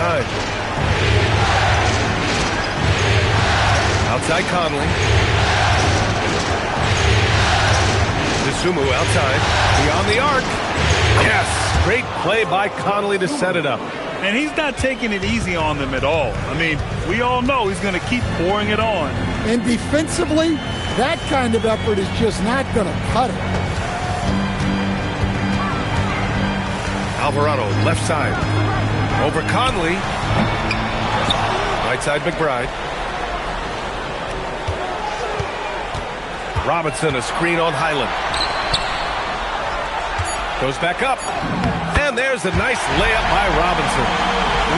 Outside Conley. DeSumo outside. Beyond the arc. Yes. Great play by Conley to set it up. And he's not taking it easy on them at all. I mean, we all know he's going to keep pouring it on. And defensively, that kind of effort is just not going to cut it. Alvarado, left side. Over Conley. Right side McBride. Robinson, a screen on Highland. Goes back up. And there's a nice layup by Robinson.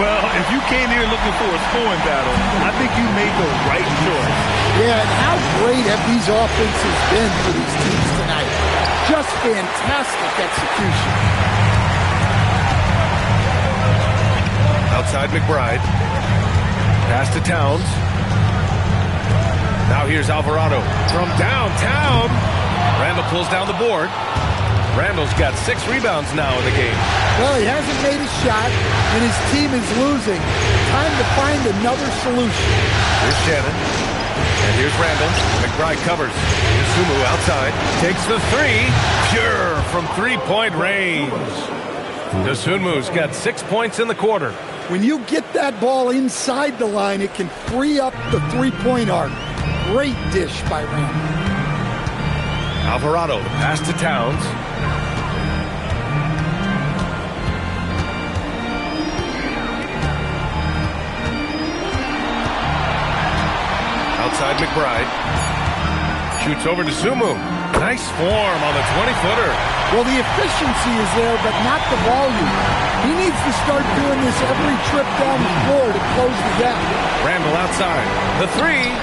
Well, if you came here looking for a scoring battle, I think you made the right choice. Yeah, and how great have these offenses been for these teams tonight? Just fantastic execution. Outside McBride. Pass to Towns. Now here's Alvarado from downtown. Randle pulls down the board. Randle's got 6 rebounds now in the game. Well, he hasn't made a shot, and his team is losing. Time to find another solution. Here's Shannon. And here's Randle. McBride covers. DeSumo outside. Takes the 3. Pure from 3-point range. DeSumo's got 6 points in the quarter. When you get that ball inside the line, it can free up the 3-point arc. Great dish by Randle. Alvarado, the pass to Towns. Outside McBride. Shoots over to Sumu. Nice form on the 20-footer. Well, the efficiency is there, but not the volume. He needs to start doing this every trip down the floor to close the gap. Randle outside. The 3.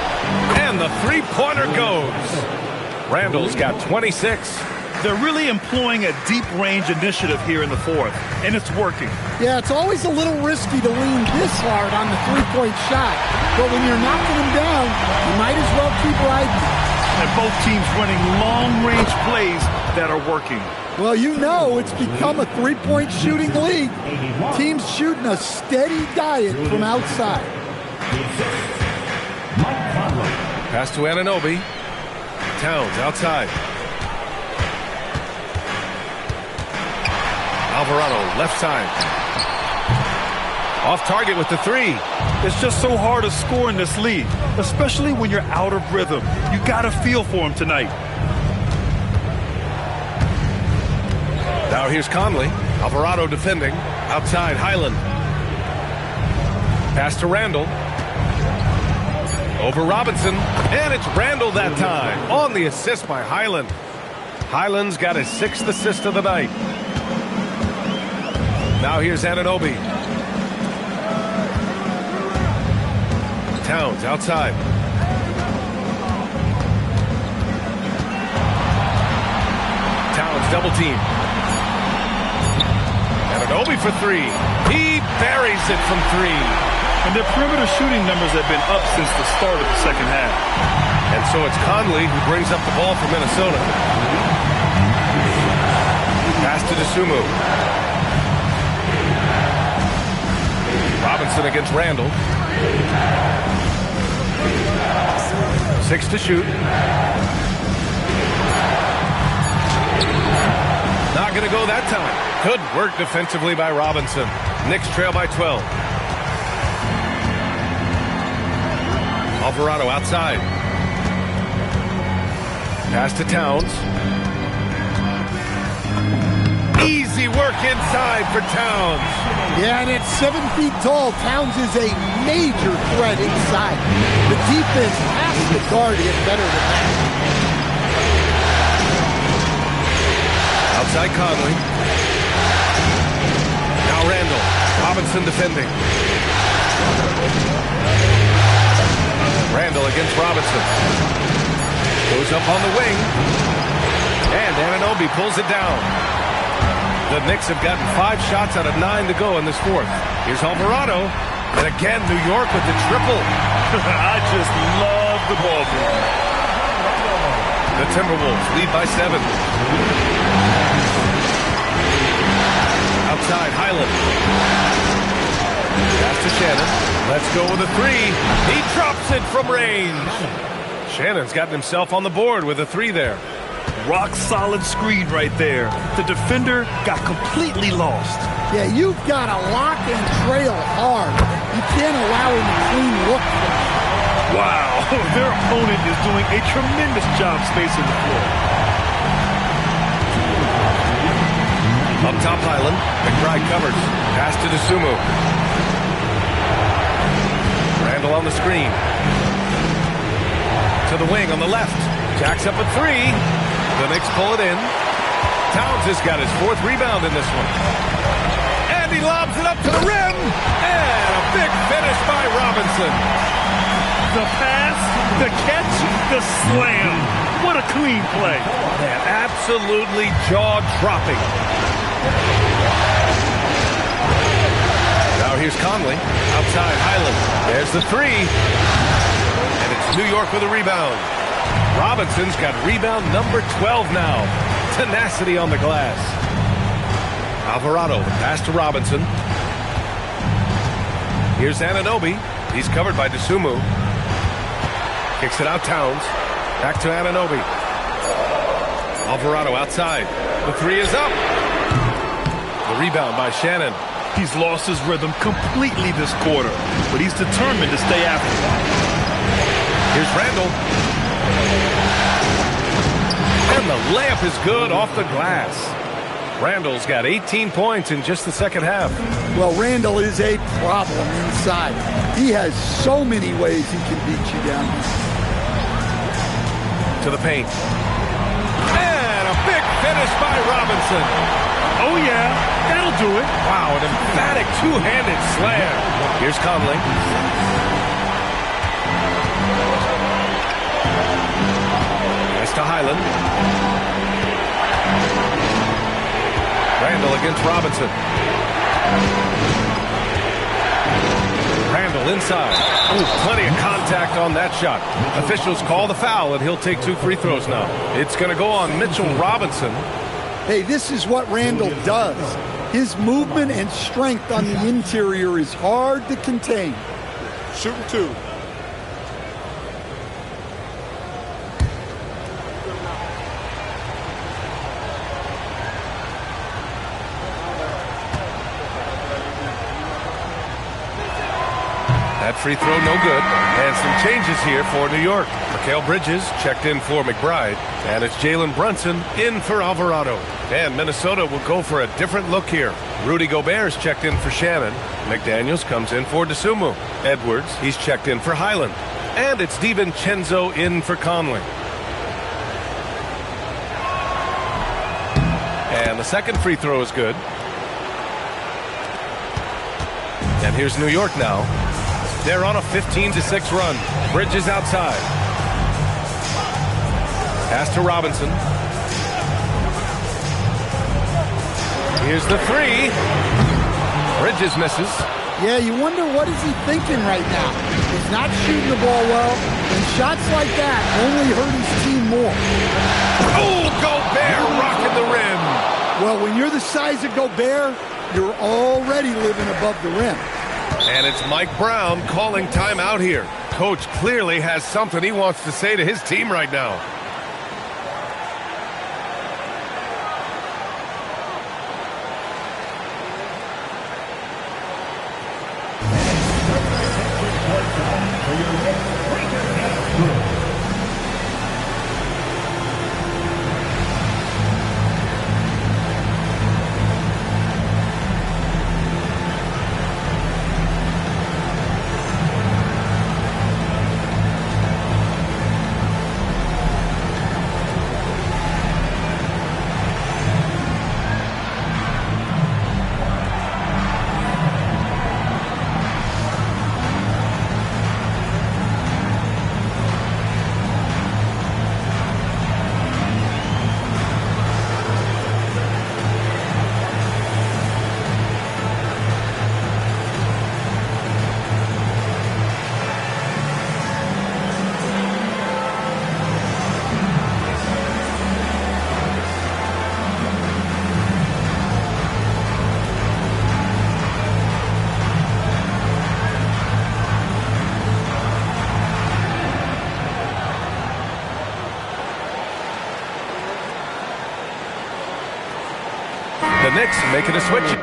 And the 3-pointer goes. Randle's got 26. They're really employing a deep range initiative here in the fourth, and it's working. Yeah, it's always a little risky to lean this hard on the 3-point shot. But when you're knocking them down, you might as well keep riding. And both teams running long-range plays that are working. Well, you know it's become a 3-point shooting league. Teams shooting a steady diet from outside. Pass to Anunoby. Towns outside. Alvarado left side. Off target with the 3. It's just so hard to score in this league, especially when you're out of rhythm. You got to feel for him tonight. Now here's Conley. Alvarado defending. Outside Highland. Pass to Randle. Over Robinson. And it's Randle that time. On the assist by Highland. Highland's got his 6th assist of the night. Now here's Anunoby. Towns outside. Towns double team. Anunoby for 3. He buries it from 3. And their perimeter shooting numbers have been up since the start of the second half. And so it's Conley who brings up the ball for Minnesota. Pass to DeSumo. Robinson against Randle. Six to shoot. Not going to go that time. Good work defensively by Robinson. Knicks trail by 12. Alvarado outside. Pass to Towns. Easy work inside for Towns. Yeah, and at 7 feet tall, Towns is a major threat inside. The defense has to guard him better than that. Outside Conley. Now Randall. Robinson defending. Randall against Robinson. Goes up on the wing. And Anunoby pulls it down. The Knicks have gotten 5 shots out of 9 to go in this fourth. Here's Alvarado. And again, New York with the triple. I just love the ball movement. The Timberwolves lead by 7. Outside, Highland. Pass to Shannon. Let's go with a 3. He drops it from range. Shannon's gotten himself on the board with a 3 there. Rock solid screen right there. The defender got completely lost. Yeah, you've got to lock and trail hard. You can't allow him a clean look. Wow, their opponent is doing a tremendous job spacing the floor. Up top, Highland. McBride covers. Pass to DeSumo. Randall on the screen. To the wing on the left. Jacks up a 3. The Knicks pull it in. Towns has got his 4th rebound in this one. And he lobs it up to the rim. And a big finish by Robinson. The pass, the catch, the slam. What a clean play. Man, absolutely jaw-dropping. Now here's Conley. Outside, Highland. There's the 3. And it's New York with a rebound. Robinson's got rebound number 12 now. Tenacity on the glass. Alvarado, pass to Robinson. Here's Anunoby. He's covered by DeSumo. Kicks it out, Towns. Back to Anunoby. Alvarado outside. The 3 is up. The rebound by Shannon. He's lost his rhythm completely this quarter, but he's determined to stay after it. Here's Randall. And the layup is good off the glass. Randall's got 18 points in just the second half. Well, Randall is a problem inside. He has so many ways he can beat you down. To the paint. And a big finish by Robinson. Oh, yeah, that'll do it. Wow, an emphatic two-handed slam. Here's Conley. Pass to Highland. Randall against Robinson. Randall inside. Oh, plenty of contact on that shot. Officials call the foul, and he'll take 2 free throws now. It's going to go on Mitchell Robinson. Hey, this is what Randall does. His movement and strength on the interior is hard to contain. Shooting 2. That free throw no good. And some changes here for New York. Mikal Bridges checked in for McBride. And it's Jalen Brunson in for Alvarado. And Minnesota will go for a different look here. Rudy Gobert's checked in for Shannon. McDaniels comes in for DeSumo. Edwards, he's checked in for Highland. And it's DiVincenzo in for Conley. And the second free throw is good. And here's New York now. They're on a 15-6 run. Bridges outside. Pass to Robinson. Here's the 3. Bridges misses. Yeah, you wonder what is he thinking right now. He's not shooting the ball well, and shots like that only hurt his team more. Oh, Gobert rocking the rim. Well, when you're the size of Gobert, you're already living above the rim. And it's Mike Brown calling timeout here. Coach clearly has something he wants to say to his team right now. The Knicks making a switch.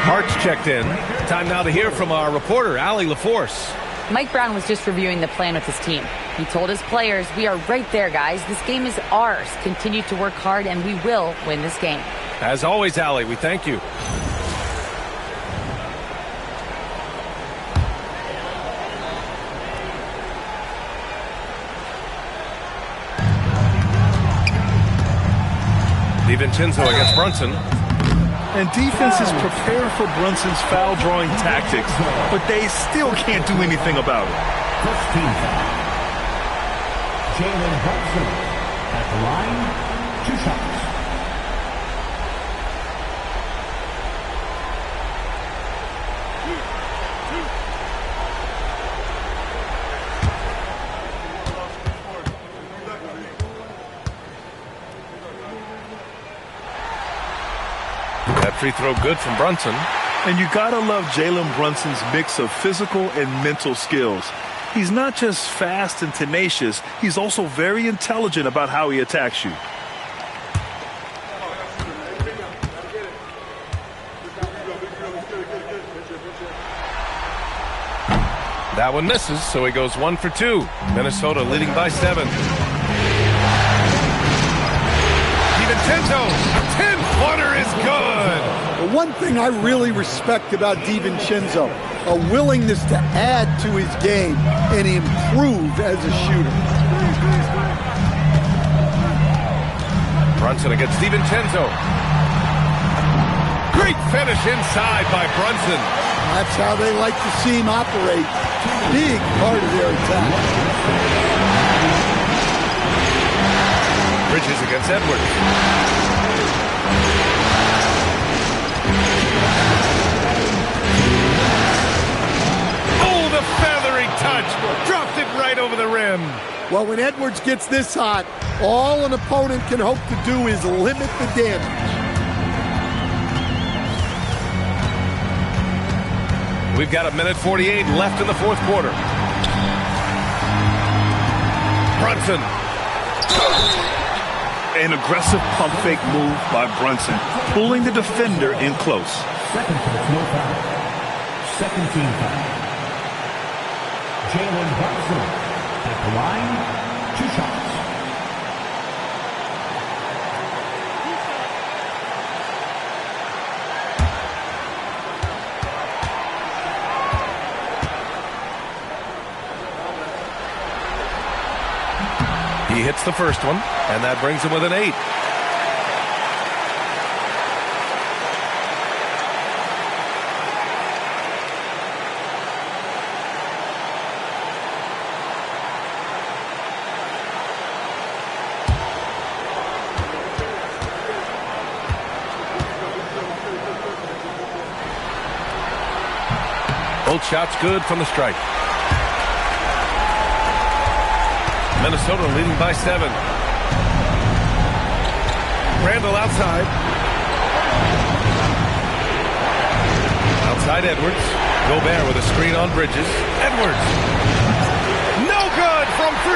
Hart's checked in. Time now to hear from our reporter, Allie LaForce. Mike Brown was just reviewing the plan with his team. He told his players, "We are right there, guys. This game is ours. Continue to work hard, and we will win this game." As always, Allie, we thank you. DiVincenzo against Brunson. And defenses prepare for Brunson's foul-drawing tactics, but they still can't do anything about it. First team foul. Jalen Brunson at the line, 2 shots. free throw good from Brunson. And you gotta love Jalen Brunson's mix of physical and mental skills. He's not just fast and tenacious, he's also very intelligent about how he attacks you. That one misses, so he goes 1 for 2. Minnesota leading by 7. DiVincenzo, 10-footer is good. The one thing I really respect about DiVincenzo, a willingness to add to his game and improve as a shooter. Brunson against DiVincenzo. Great finish inside by Brunson. That's how they like to see him operate. Big part of their attack. Bridges against Edwards. Oh, the feathery touch. Dropped it right over the rim. Well, when Edwards gets this hot, all an opponent can hope to do is limit the damage. We've got 1:48 left in the fourth quarter. Brunson. An aggressive pump fake move by Brunson, pulling the defender in close. Second personal foul. Second team foul. Jalen Brunson at the line, 2 shots. He hits the first one, and that brings him with an 8. Both shots good from the stripe. Minnesota leading by 7. Randall outside. Outside Edwards. Gobert with a screen on Bridges. Edwards. No good from 3.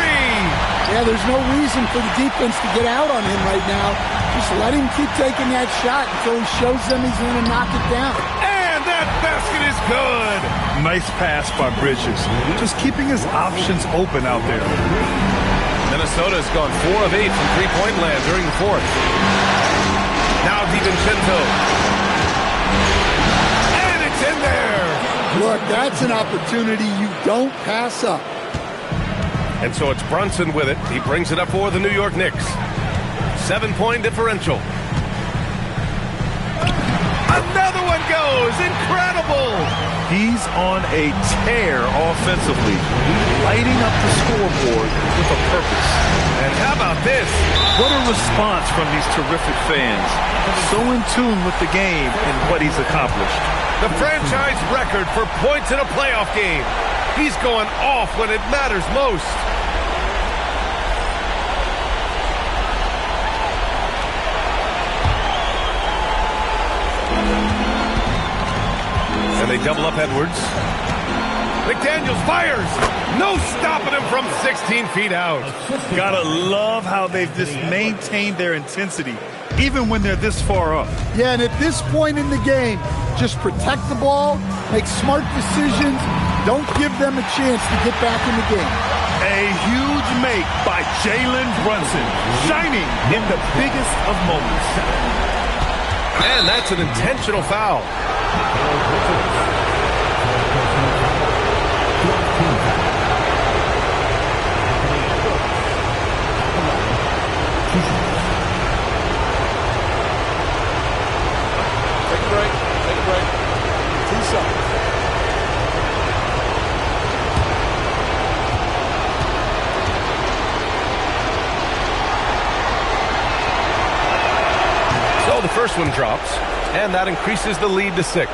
Yeah, there's no reason for the defense to get out on him right now. Just let him keep taking that shot until he shows them he's going to knock it down. And that basket is good. Nice pass by Bridges. Just keeping his options open out there. Minnesota's gone 4 of 8 from three-point land during the fourth. Now DiVincenzo. And it's in there. Look, that's an opportunity you don't pass up. And so it's Brunson with it. He brings it up for the New York Knicks. 7-point differential. Another one goes. Incredible. He's on a tear offensively, lighting up the scoreboard with a purpose. And how about this? What a response from these terrific fans. So in tune with the game and what he's accomplished. The franchise record for points in a playoff game. He's going off when it matters most. And they double up Edwards. McDaniels fires. No stopping him from 16 feet out. Gotta love how they've just maintained their intensity, even when they're this far up. Yeah, and at this point in the game, just protect the ball, make smart decisions, don't give them a chance to get back in the game. A huge make by Jalen Brunson, shining in the biggest of moments. And that's an intentional foul. Take a break. Tee up. So the first one drops, and that increases the lead to 6.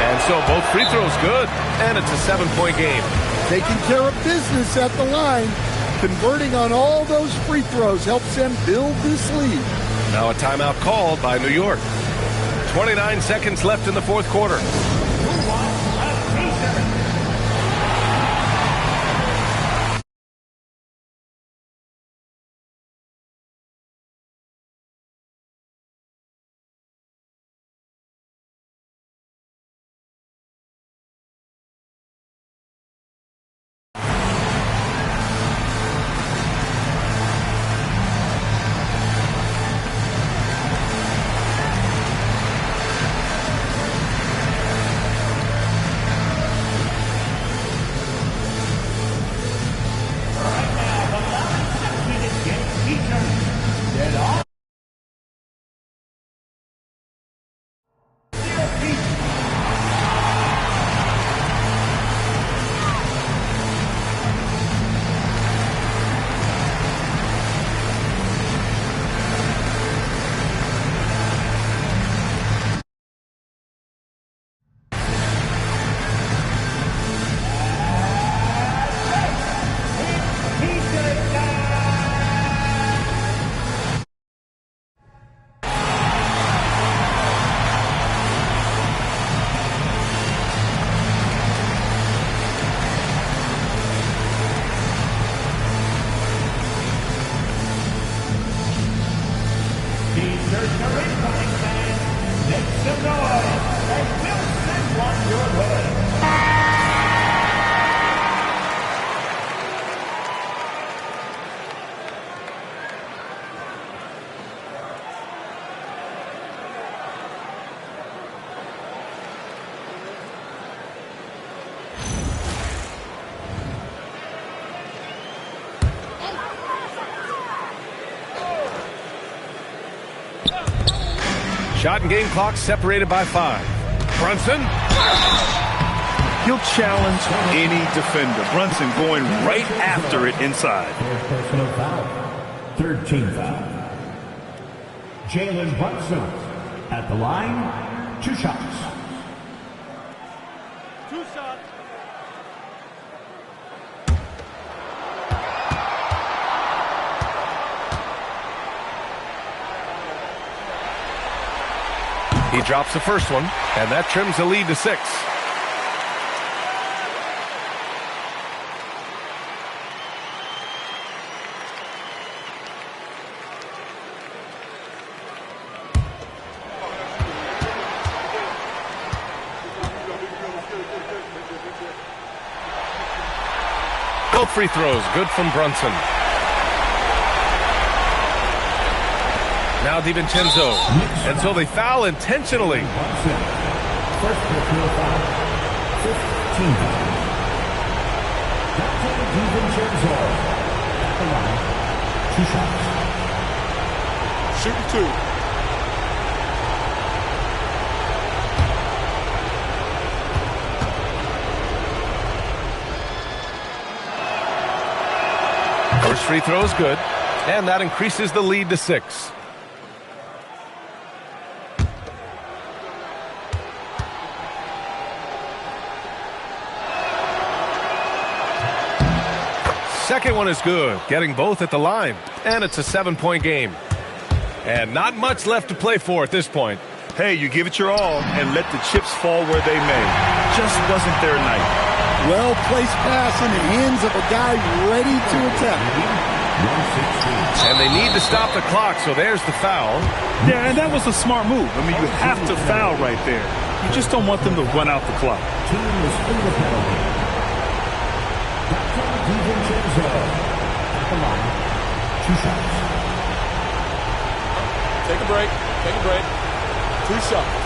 And so both free throws good, and it's a 7-point game. taking care of business at the line. Converting on all those free throws helps them build this lead. Now a timeout called by New York. 29 seconds left in the fourth quarter. Shot and game clock separated by 5. Brunson. He'll challenge any defender. Brunson going right after it inside. Personal foul. Third team foul. Jalen Brunson at the line. 2 shots. 2 shots. He drops the first one, and that trims the lead to 6. Both free throws good from Brunson. Now DiVincenzo, and so they foul intentionally. First personal foul, 15 foul. DiVincenzo at the line, 2 shots. Shooting 2. First free throw is good, and that increases the lead to 6. Second one is good, getting both at the line, and it's a 7-point game. And not much left to play for at this point. Hey, you give it your all and let the chips fall where they may. Just wasn't their night. Well-placed pass in the hands of a guy ready to attack. And they need to stop the clock, so there's the foul. Yeah, and that was a smart move. I mean, you have to foul right there. You just don't want them to run out the clock. Team is in the penalty. DiVincenzo at the line, 2 shots. Take a break. Take a break. 2 shots.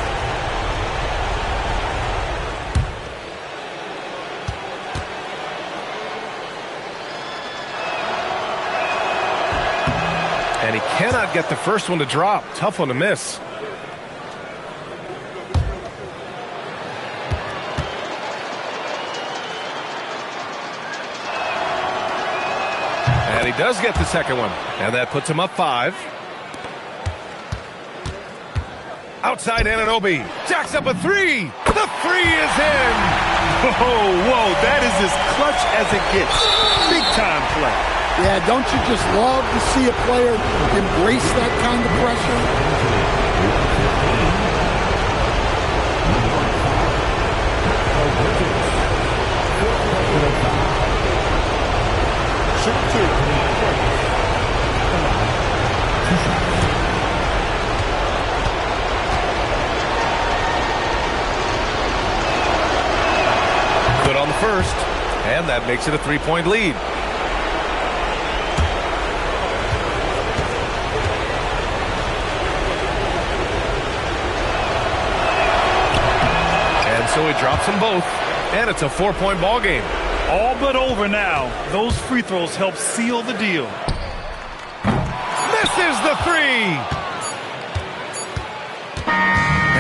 And he cannot get the first one to drop. Tough one to miss. And he does get the second one. And that puts him up 5. Outside Anunoby. Jacks up a 3. The 3 is in. Whoa, that is as clutch as it gets. Big time play. Yeah, don't you just love to see a player embrace that kind of pressure? Good on the first, and that makes it a 3-point lead. And so he drops them both, and it's a 4-point ball game. All but over now. Those free throws help seal the deal. Misses the three.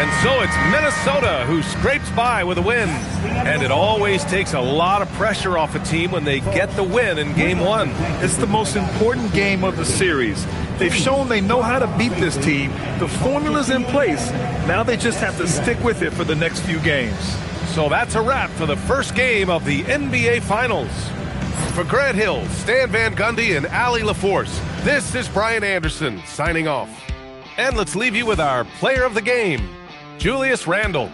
And so it's Minnesota who scrapes by with a win. And it always takes a lot of pressure off a team when they get the win in Game 1. It's the most important game of the series. They've shown they know how to beat this team. The formula's in place. Now they just have to stick with it for the next few games. So that's a wrap for the first game of the NBA Finals. For Grant Hill, Stan Van Gundy, and Allie LaForce, this is Brian Anderson signing off. And let's leave you with our player of the game, Julius Randle.